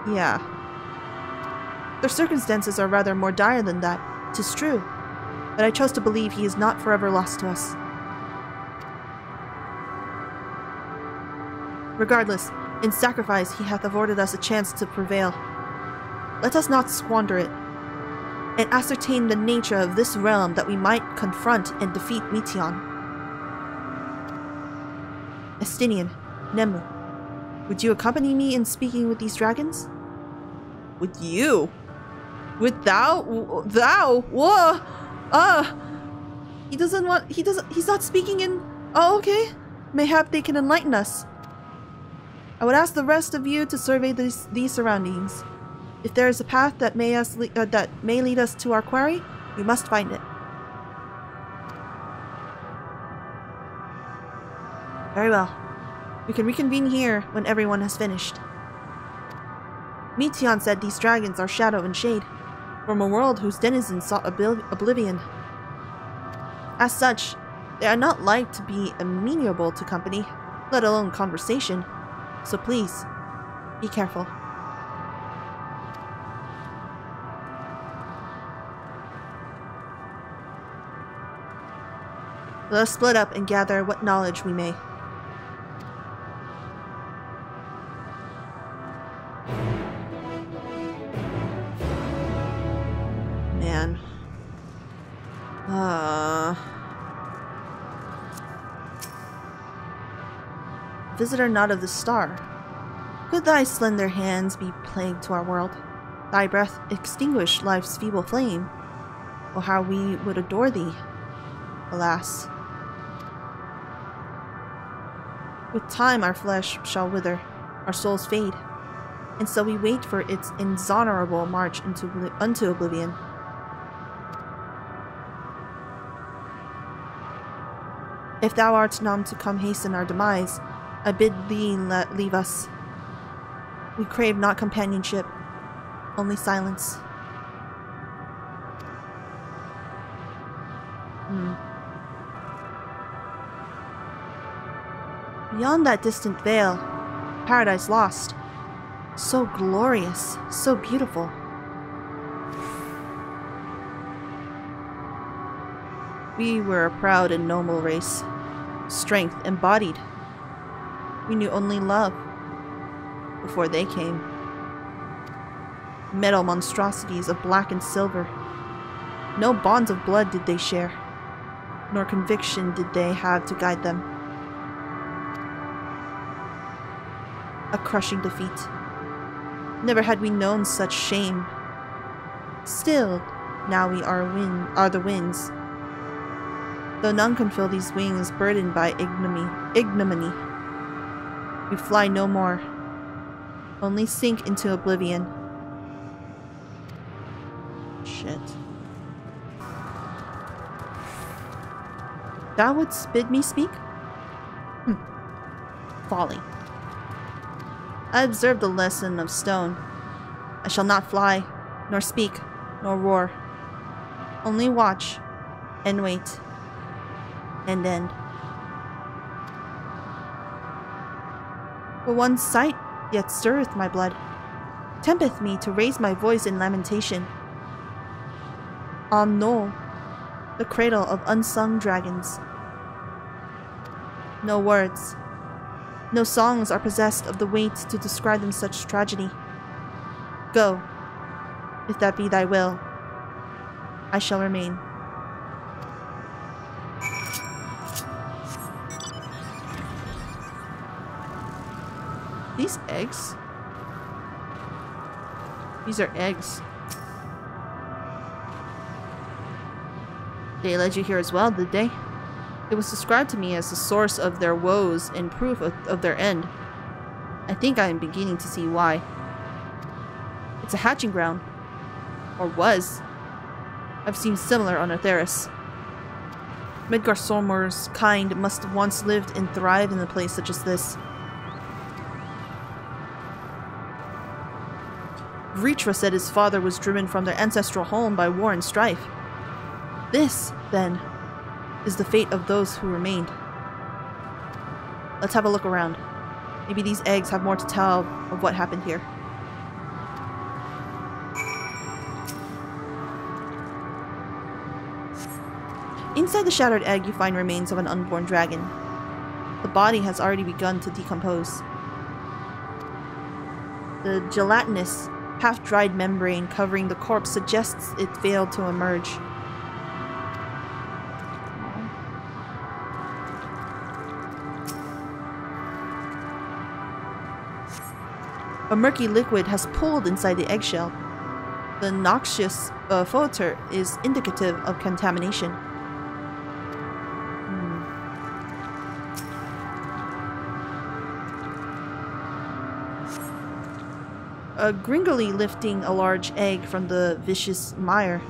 Yeah. Their circumstances are rather more dire than that, 'tis true. But I chose to believe he is not forever lost to us. Regardless, in sacrifice he hath afforded us a chance to prevail. Let us not squander it, and ascertain the nature of this realm that we might confront and defeat Meteion. Estinian, Nemu, would you accompany me in speaking with these dragons? With you? With thou? Whoa! He's not speaking in... Oh, okay. Mayhap they can enlighten us. I would ask the rest of you to survey these surroundings. If there is a path that may lead us to our quarry, we must find it. Very well. We can reconvene here when everyone has finished. Meteion said these dragons are shadow and shade, from a world whose denizens sought oblivion. As such, They are not like to be amenable to company, let alone conversation. So please, be careful. Let us split up and gather what knowledge we may. Man. Visitor not of the star. Could thy slender hands be plague to our world? Thy breath extinguish life's feeble flame? Oh, how we would adore thee. Alas. With time our flesh shall wither, our souls fade, and so we wait for its inexorable march unto oblivion. If thou art none to come hasten our demise, I bid thee leave us. We crave not companionship, only silence. Beyond that distant veil, paradise lost. So glorious, so beautiful. We were a proud and noble race, strength embodied. We knew only love before they came. Metal monstrosities of black and silver. No bonds of blood did they share, nor conviction did they have to guide them. A crushing defeat. Never had we known such shame. Still, now we are the winds. Though none can fill these wings burdened by ignominy. We fly no more, only sink into oblivion. Shit. Thou wouldst bid me speak? Folly. I observed the lesson of stone. I shall not fly, nor speak, nor roar. Only watch, and wait, and end. For one sight yet stirreth my blood, tempteth me to raise my voice in lamentation. On Knoll, the cradle of unsung dragons. No words, no songs are possessed of the weight to describe them such tragedy. Go, if that be thy will. I shall remain. These eggs? These are eggs. They led you here as well, did they? It was described to me as the source of their woes and proof of their end. I think I am beginning to see why. It's a hatching ground. Or was. I've seen similar on Etheris. Midgar Sormor's kind must have once lived and thrived in a place such as this. Vritra said his father was driven from their ancestral home by war and strife. This, then, is the fate of those who remained. Let's have a look around. Maybe these eggs have more to tell of what happened here. Inside the shattered egg, you find remains of an unborn dragon. The body has already begun to decompose. The gelatinous, half-dried membrane covering the corpse suggests it failed to emerge. A murky liquid has pooled inside the eggshell. The noxious photor is indicative of contamination. Gringly lifting a large egg from the vicious mire,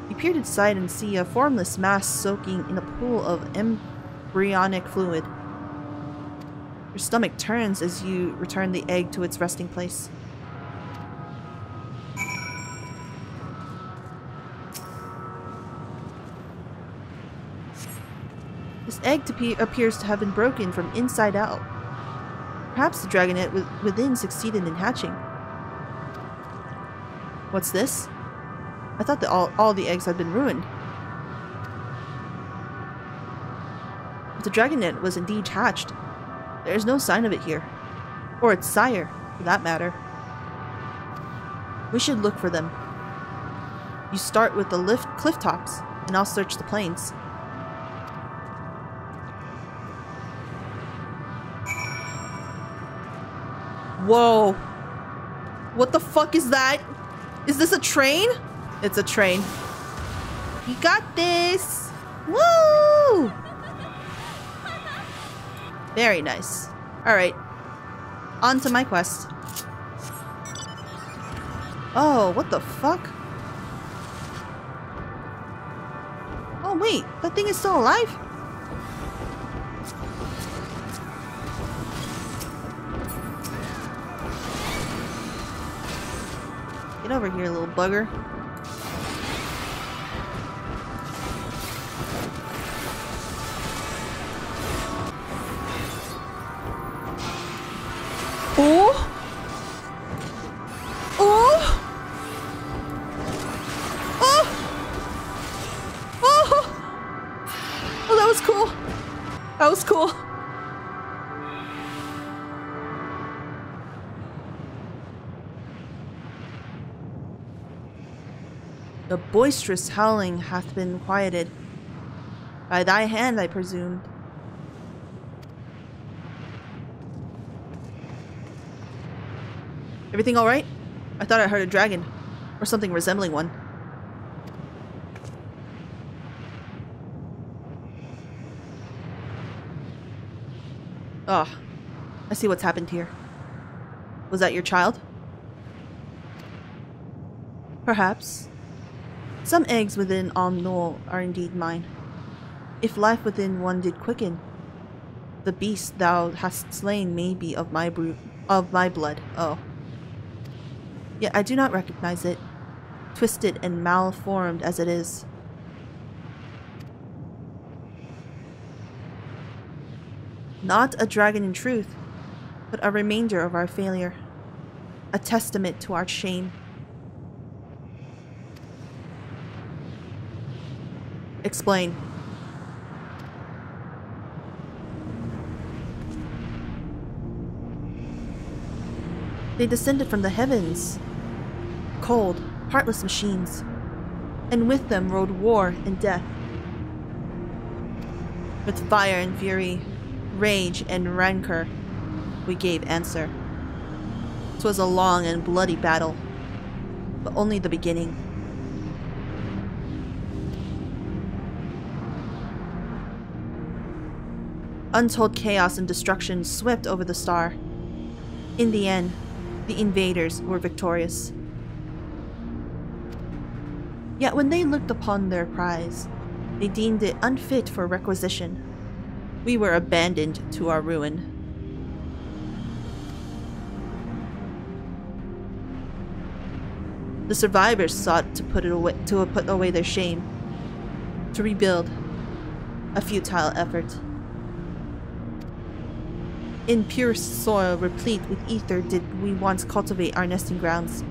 you peered inside and see a formless mass soaking in a pool of embryonic fluid. Your stomach turns as you return the egg to its resting place. This This egg appears to have been broken from inside out. Perhaps the dragonet within succeeded in hatching. What's this? I thought that all the eggs had been ruined. If the dragonet was indeed hatched, there is no sign of it here. Or its sire, for that matter. We should look for them. You start with the cliff tops, and I'll search the plains. Whoa. What the fuck is that? Is this a train? It's a train. You got this! Woo! Very nice. Alright. On to my quest. Oh, what the fuck? Oh wait, that thing is still alive? Get over here, little bugger. Oh! Oh! Oh! Oh! Oh, that was cool. That was cool. The boisterous howling hath been quieted. By thy hand, I presumed. Everything alright? I thought I heard a dragon. Or something resembling one. Ah, oh, I see what's happened here. Was that your child? Perhaps. Some eggs within Knoll are indeed mine. If life within one did quicken, the beast thou hast slain may be of my blood. Oh. Yet I do not recognize it, twisted and malformed as it is. Not a dragon in truth, but a remainder of our failure. A testament to our shame. Explain. They descended from the heavens. Cold, heartless machines. And with them rode war and death. With fire and fury, rage and rancor, we gave answer. 'Twas a long and bloody battle, but only the beginning. Untold chaos and destruction swept over the star. In the end, the invaders were victorious. Yet when they looked upon their prize, they deemed it unfit for requisition. We were abandoned to our ruin. The survivors sought to put away their shame, to rebuild, a futile effort. In pure soil replete with ether did we once cultivate our nesting grounds,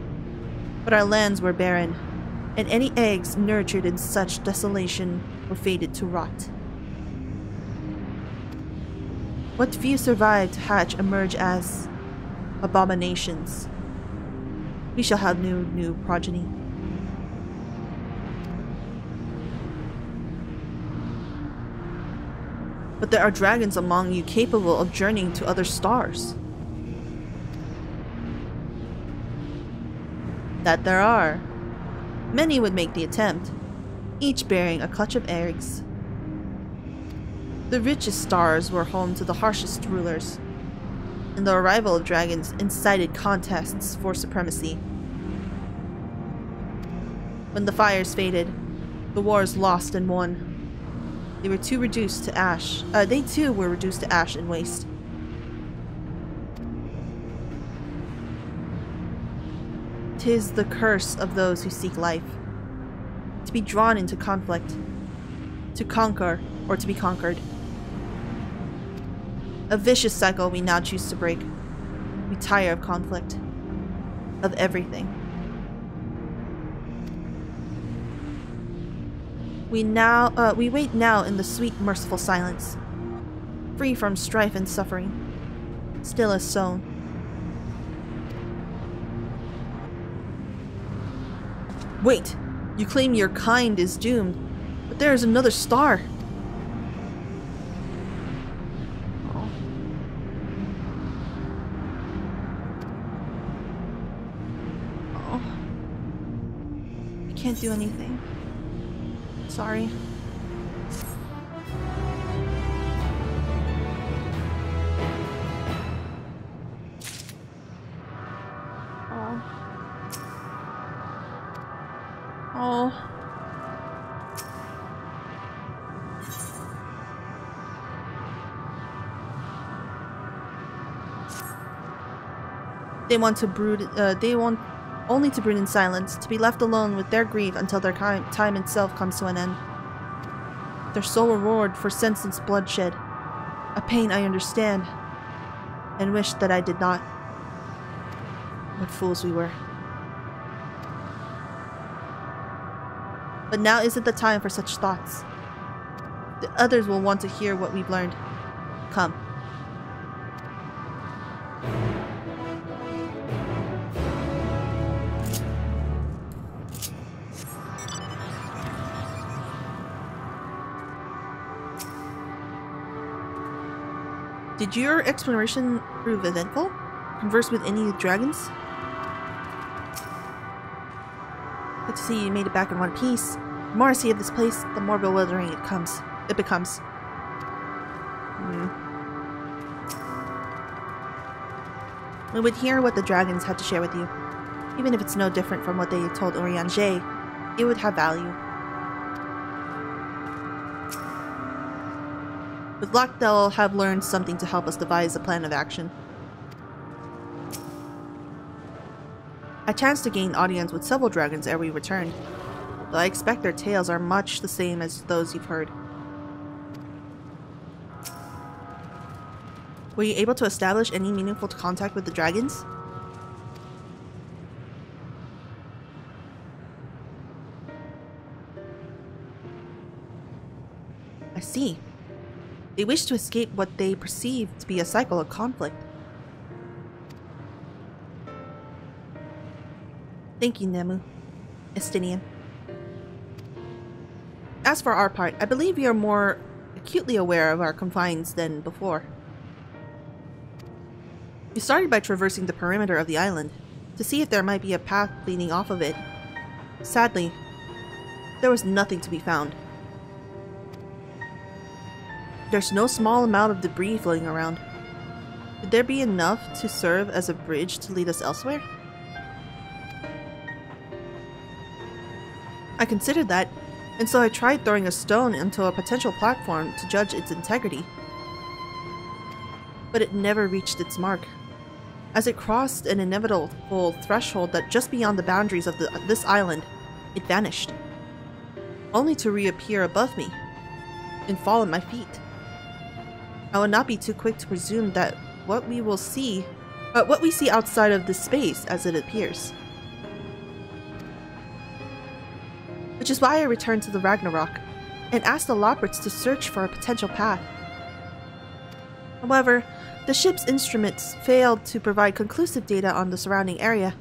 but our lands were barren, and any eggs nurtured in such desolation were fated to rot. What few survived to hatch emerge as abominations. We shall have new progeny. But there are dragons among you capable of journeying to other stars. That there are. Many would make the attempt, each bearing a clutch of eggs. The richest stars were home to the harshest rulers, and the arrival of dragons incited contests for supremacy. When the fires faded, the wars lost and won. They were too reduced to ash. They too were reduced to ash and waste. "'Tis the curse of those who seek life, to be drawn into conflict, to conquer or to be conquered. A vicious cycle we now choose to break. We tire of conflict. Of everything. We wait now in the sweet, merciful silence. Free from strife and suffering. Still as sown. Wait! You claim your kind is doomed, but there is another star! Oh. Oh. I can't do anything. Sorry. Oh. They want to brood. They want only to brood in silence, to be left alone with their grief until their time itself comes to an end. Their sole reward for senseless bloodshed, a pain I understand, and wish that I did not. What fools we were. But now isn't the time for such thoughts. The others will want to hear what we've learned. Come. Did your exploration prove eventful? Converse with any dragons? Good to see you made it back in one piece. The more I see of this place, the more bewildering it becomes. We would hear what the dragons had to share with you. Even if it's no different from what they told Urianger, it would have value. With luck, they'll have learned something to help us devise a plan of action. I chanced to gain audience with several dragons ere we returned, though I expect their tales are much the same as those you've heard. Were you able to establish any meaningful contact with the dragons? I see. They wish to escape what they perceive to be a cycle of conflict. Thank you, Nemu. Estinian. As for our part, I believe we are more acutely aware of our confines than before. We started by traversing the perimeter of the island, to see if there might be a path leading off of it. Sadly, there was nothing to be found. There's no small amount of debris floating around. Could there be enough to serve as a bridge to lead us elsewhere? I considered that, and so I tried throwing a stone into a potential platform to judge its integrity. But it never reached its mark. As it crossed an inevitable threshold that just beyond the boundaries of this island, it vanished. Only to reappear above me, and fall at my feet. I will not be too quick to presume that what we see outside of this space as it appears. Which is why I returned to the Ragnarok, and asked the Loports to search for a potential path. However, the ship's instruments failed to provide conclusive data on the surrounding area.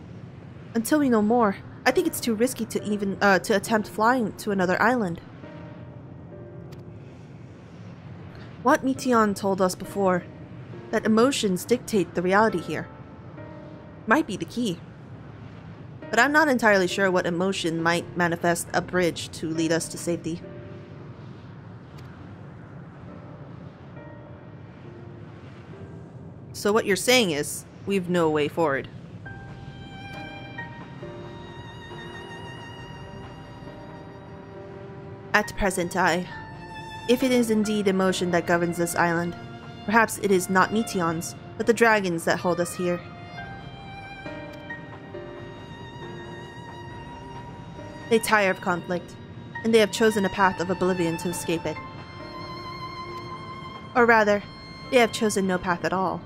Until we know more, I think it's too risky to even to attempt flying to another island. What Meteon told us before, that emotions dictate the reality here, might be the key. But I'm not entirely sure what emotion might manifest a bridge to lead us to safety. So what you're saying is, we've no way forward. At present, if it is indeed emotion that governs this island, perhaps it is not Meteons, but the dragons that hold us here. They tire of conflict, and they have chosen a path of oblivion to escape it. Or rather, They have chosen no path at all,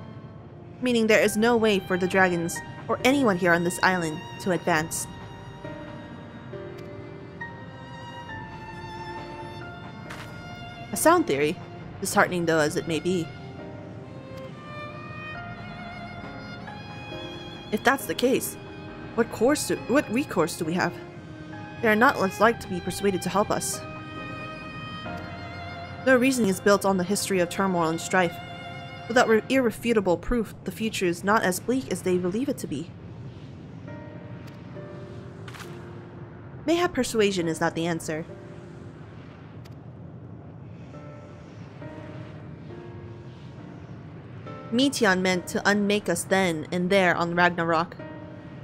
meaning there is no way for the dragons or anyone here on this island to advance. A sound theory, disheartening though as it may be. If that's the case, what recourse do we have? They are not less like to be persuaded to help us. Their reasoning is built on the history of turmoil and strife. Without irrefutable proof, the future is not as bleak as they believe it to be. Mayhap persuasion is not the answer. Meteion meant to unmake us then and there on Ragnarok,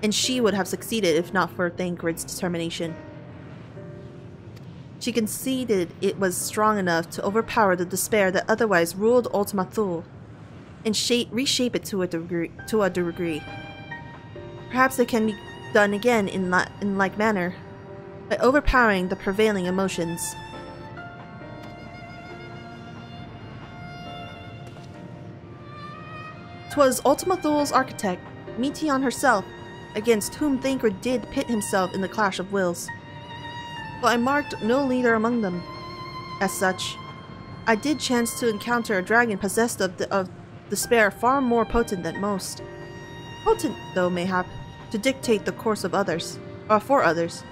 and she would have succeeded if not for Thancred's determination. She conceded it was strong enough to overpower the despair that otherwise ruled Ultima Thule, and reshape it to a degree. Perhaps it can be done again in like manner, by overpowering the prevailing emotions. 'Twas Ultima Thule's architect, Meteion herself, against whom Thancred did pit himself in the clash of wills. But I marked no leader among them. As such, I did chance to encounter a dragon possessed of despair far more potent than most. Potent, though, mayhap, to dictate the course of others, or for others,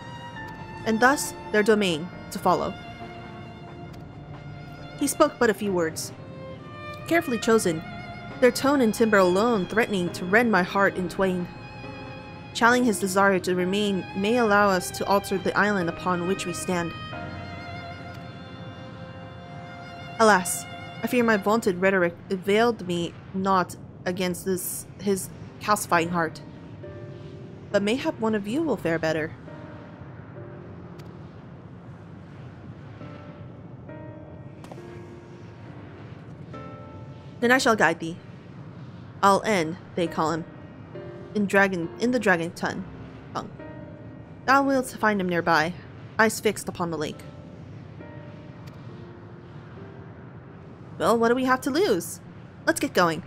and thus their domain to follow. He spoke but a few words, carefully chosen, their tone and timbre alone threatening to rend my heart in twain. Channeling his desire to remain may allow us to alter the island upon which we stand. Alas, I fear my vaunted rhetoric availed me not against his calcifying heart. But mayhap one of you will fare better. Then I shall guide thee. I'll end, they call him, in the dragon tongue. Thou wilt find him nearby, eyes fixed upon the lake. Well, what do we have to lose? Let's get going.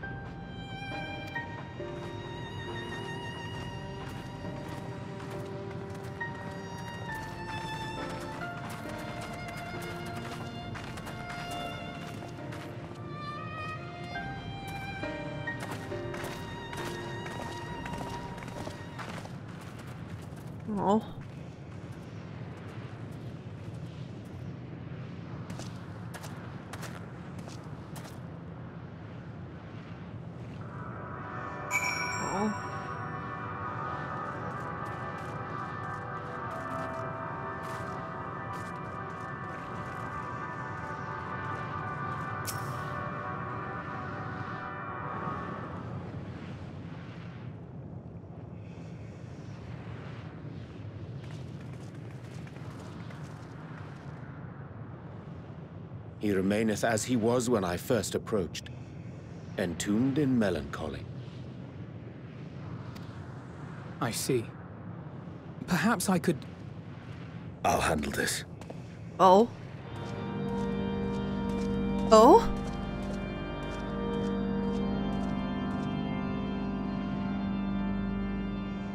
Oh. He remaineth as he was when I first approached, entombed in melancholy. I see. Perhaps I could... I'll handle this. Oh? Oh?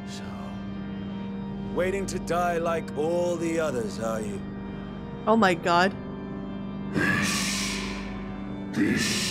So... waiting to die like all the others, are you? Oh my god. This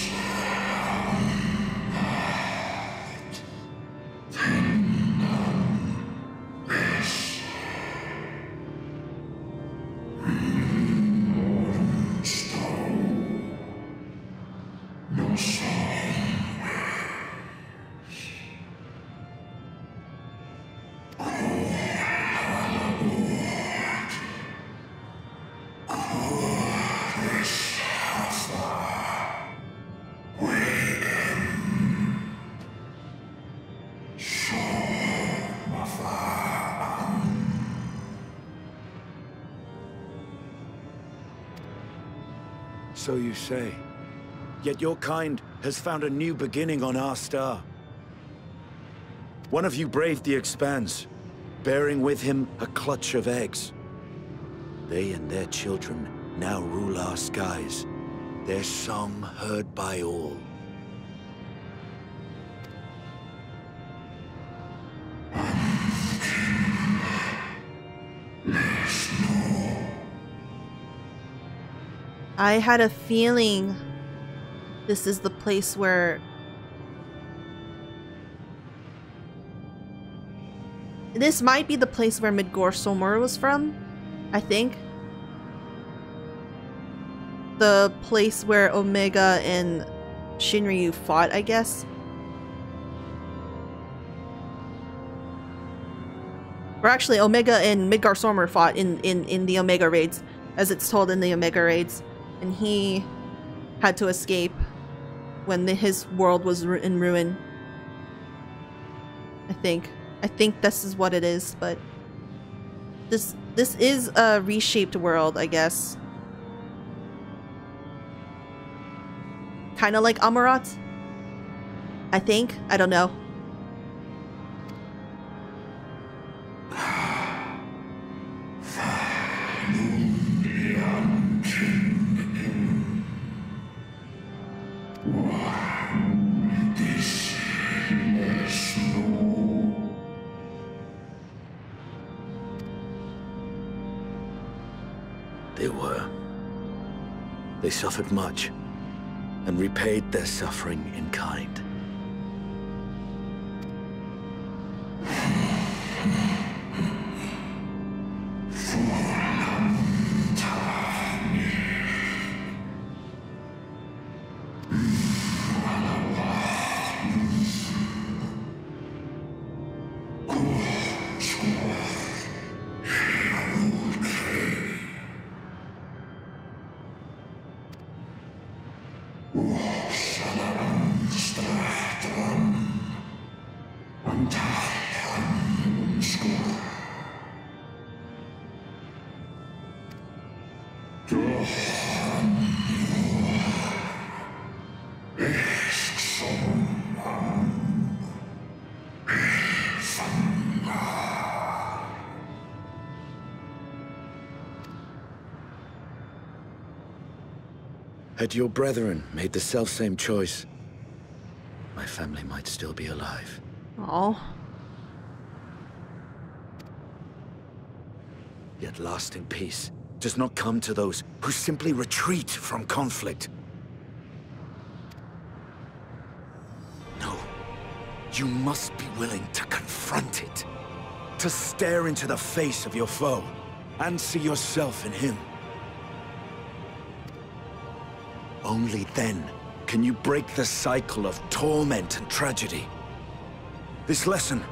So you say. Yet your kind has found a new beginning on our star. One of you braved the Expanse, bearing with him a clutch of eggs. They and their children now rule our skies, their song heard by all. I had a feeling this is the place where... This might be the place where Midgård was from, I think. The place where Omega and Shinryu fought, I guess. Or actually, Omega and Midgård fought in the Omega raids, as it's told in the Omega raids. And he had to escape when his world was in ruin. I think this is what it is, but this is a reshaped world, I guess. Kind of like Amarat, I think. I don't know. They suffered much, and repaid their suffering in kind. Had your brethren made the selfsame choice, my family might still be alive. Oh. Yet lasting peace does not come to those who simply retreat from conflict. No, you must be willing to confront it, to stare into the face of your foe, and see yourself in him. Only then can you break the cycle of torment and tragedy. This lesson,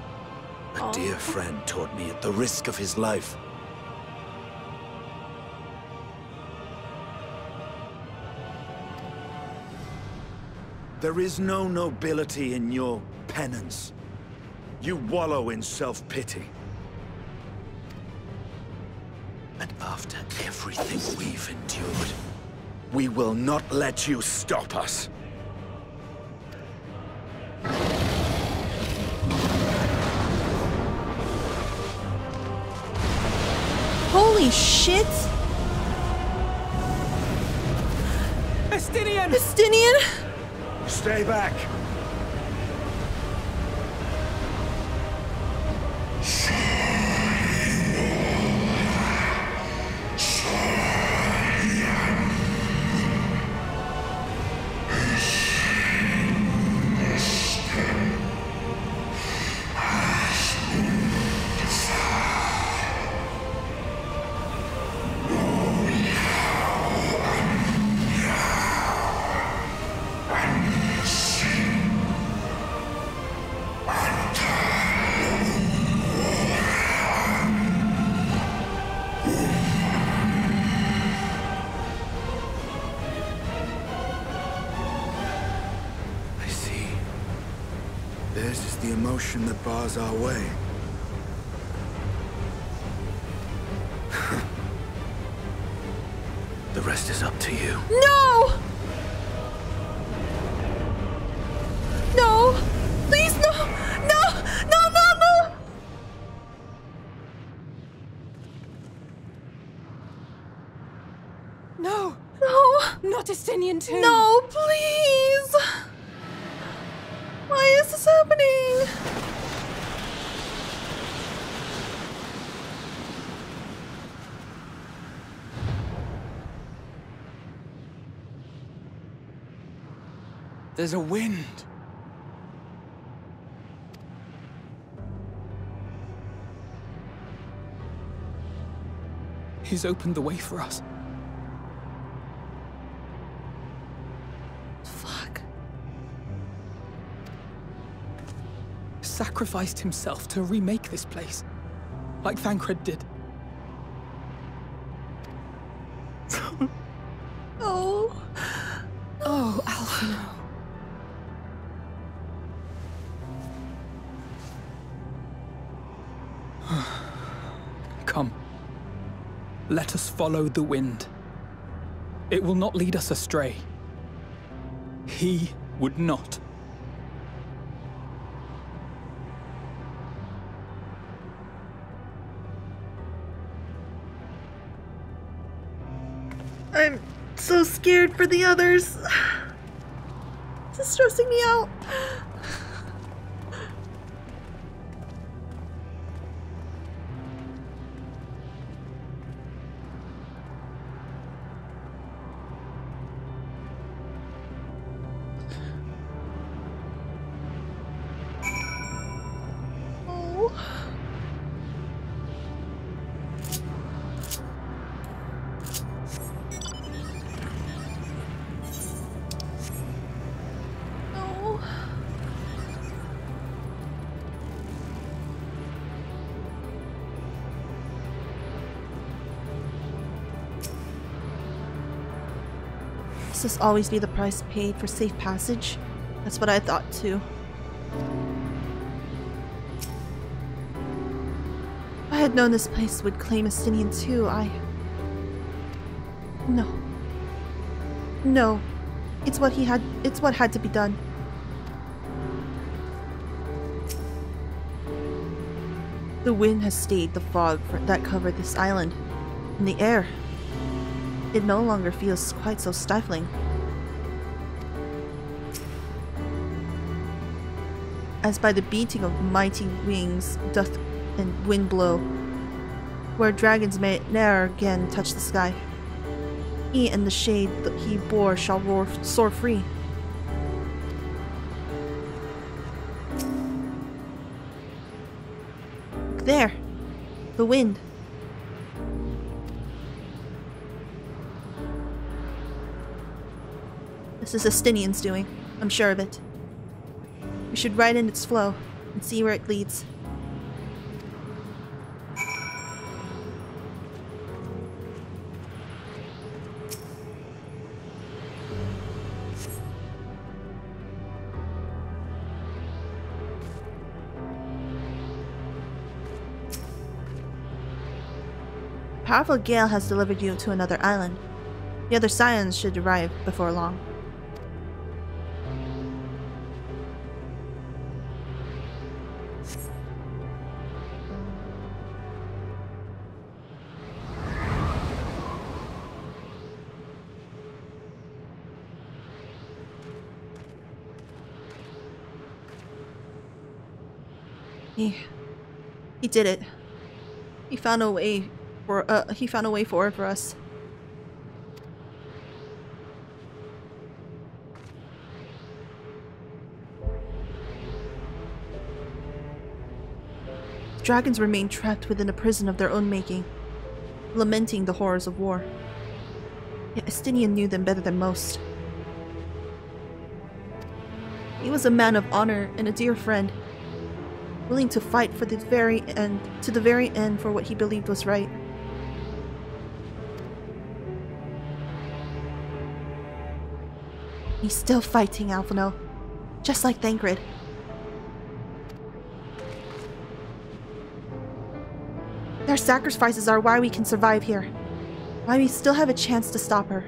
a dear friend taught me at the risk of his life. There is no nobility in your penance. You wallow in self-pity. And after everything we've endured, we will not let you stop us. Holy shit! Estinian! Estinian! Stay back! That bars our way. The rest is up to you. No! No! Please, no! No! No, no, no! No! No! Not Estinian too! No, please! Why is this happening? There's a wind. He's opened the way for us. Fuck. Sacrificed himself to remake this place, like Thancred did. Oh. Oh, Alphino. Come. Let us follow the wind. It will not lead us astray. He would not. I'm so scared for the others. This is stressing me out. Must this always be the price paid for safe passage? That's what I thought too. If I had known this place would claim Estinian too, No. No. It's what had to be done. The wind has stayed the fog that covered this island. And the air. It no longer feels quite so stifling. As by the beating of mighty wings doth and wind blow, where dragons may ne'er again touch the sky. He and the shade that he bore shall soar free. Look there, the wind. This is Estinian's doing, I'm sure of it. We should ride in its flow and see where it leads. A powerful gale has delivered you to another island. The other scions should arrive before long. He did it. He found a way forward for us. The dragons remain trapped within a prison of their own making, lamenting the horrors of war. Yet Estinian knew them better than most. He was a man of honor and a dear friend, willing to fight to the very end for what he believed was right. He's still fighting, Alphino, just like Thancred. Their sacrifices are why we can survive here, why we still have a chance to stop her.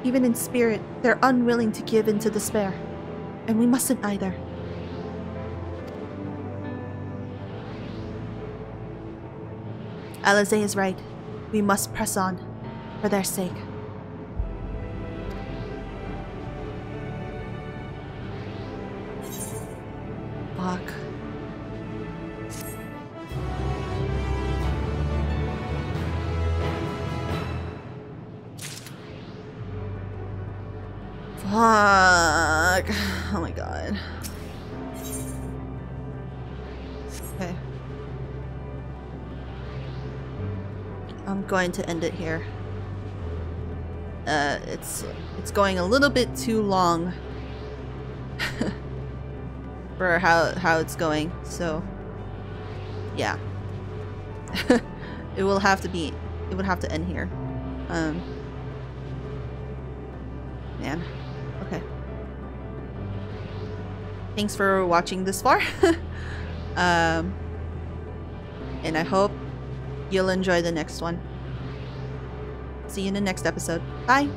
Even in spirit, they're unwilling to give in to despair. And we mustn't either. Ysayeau is right. We must press on, for their sake. Fuck. fuck. Oh my god. Okay. I'm going to end it here. It's going a little bit too long for how it's going, so yeah. It would have to end here. Man. Okay. Thanks for watching this far. And I hope you'll enjoy the next one. See you in the next episode. Bye!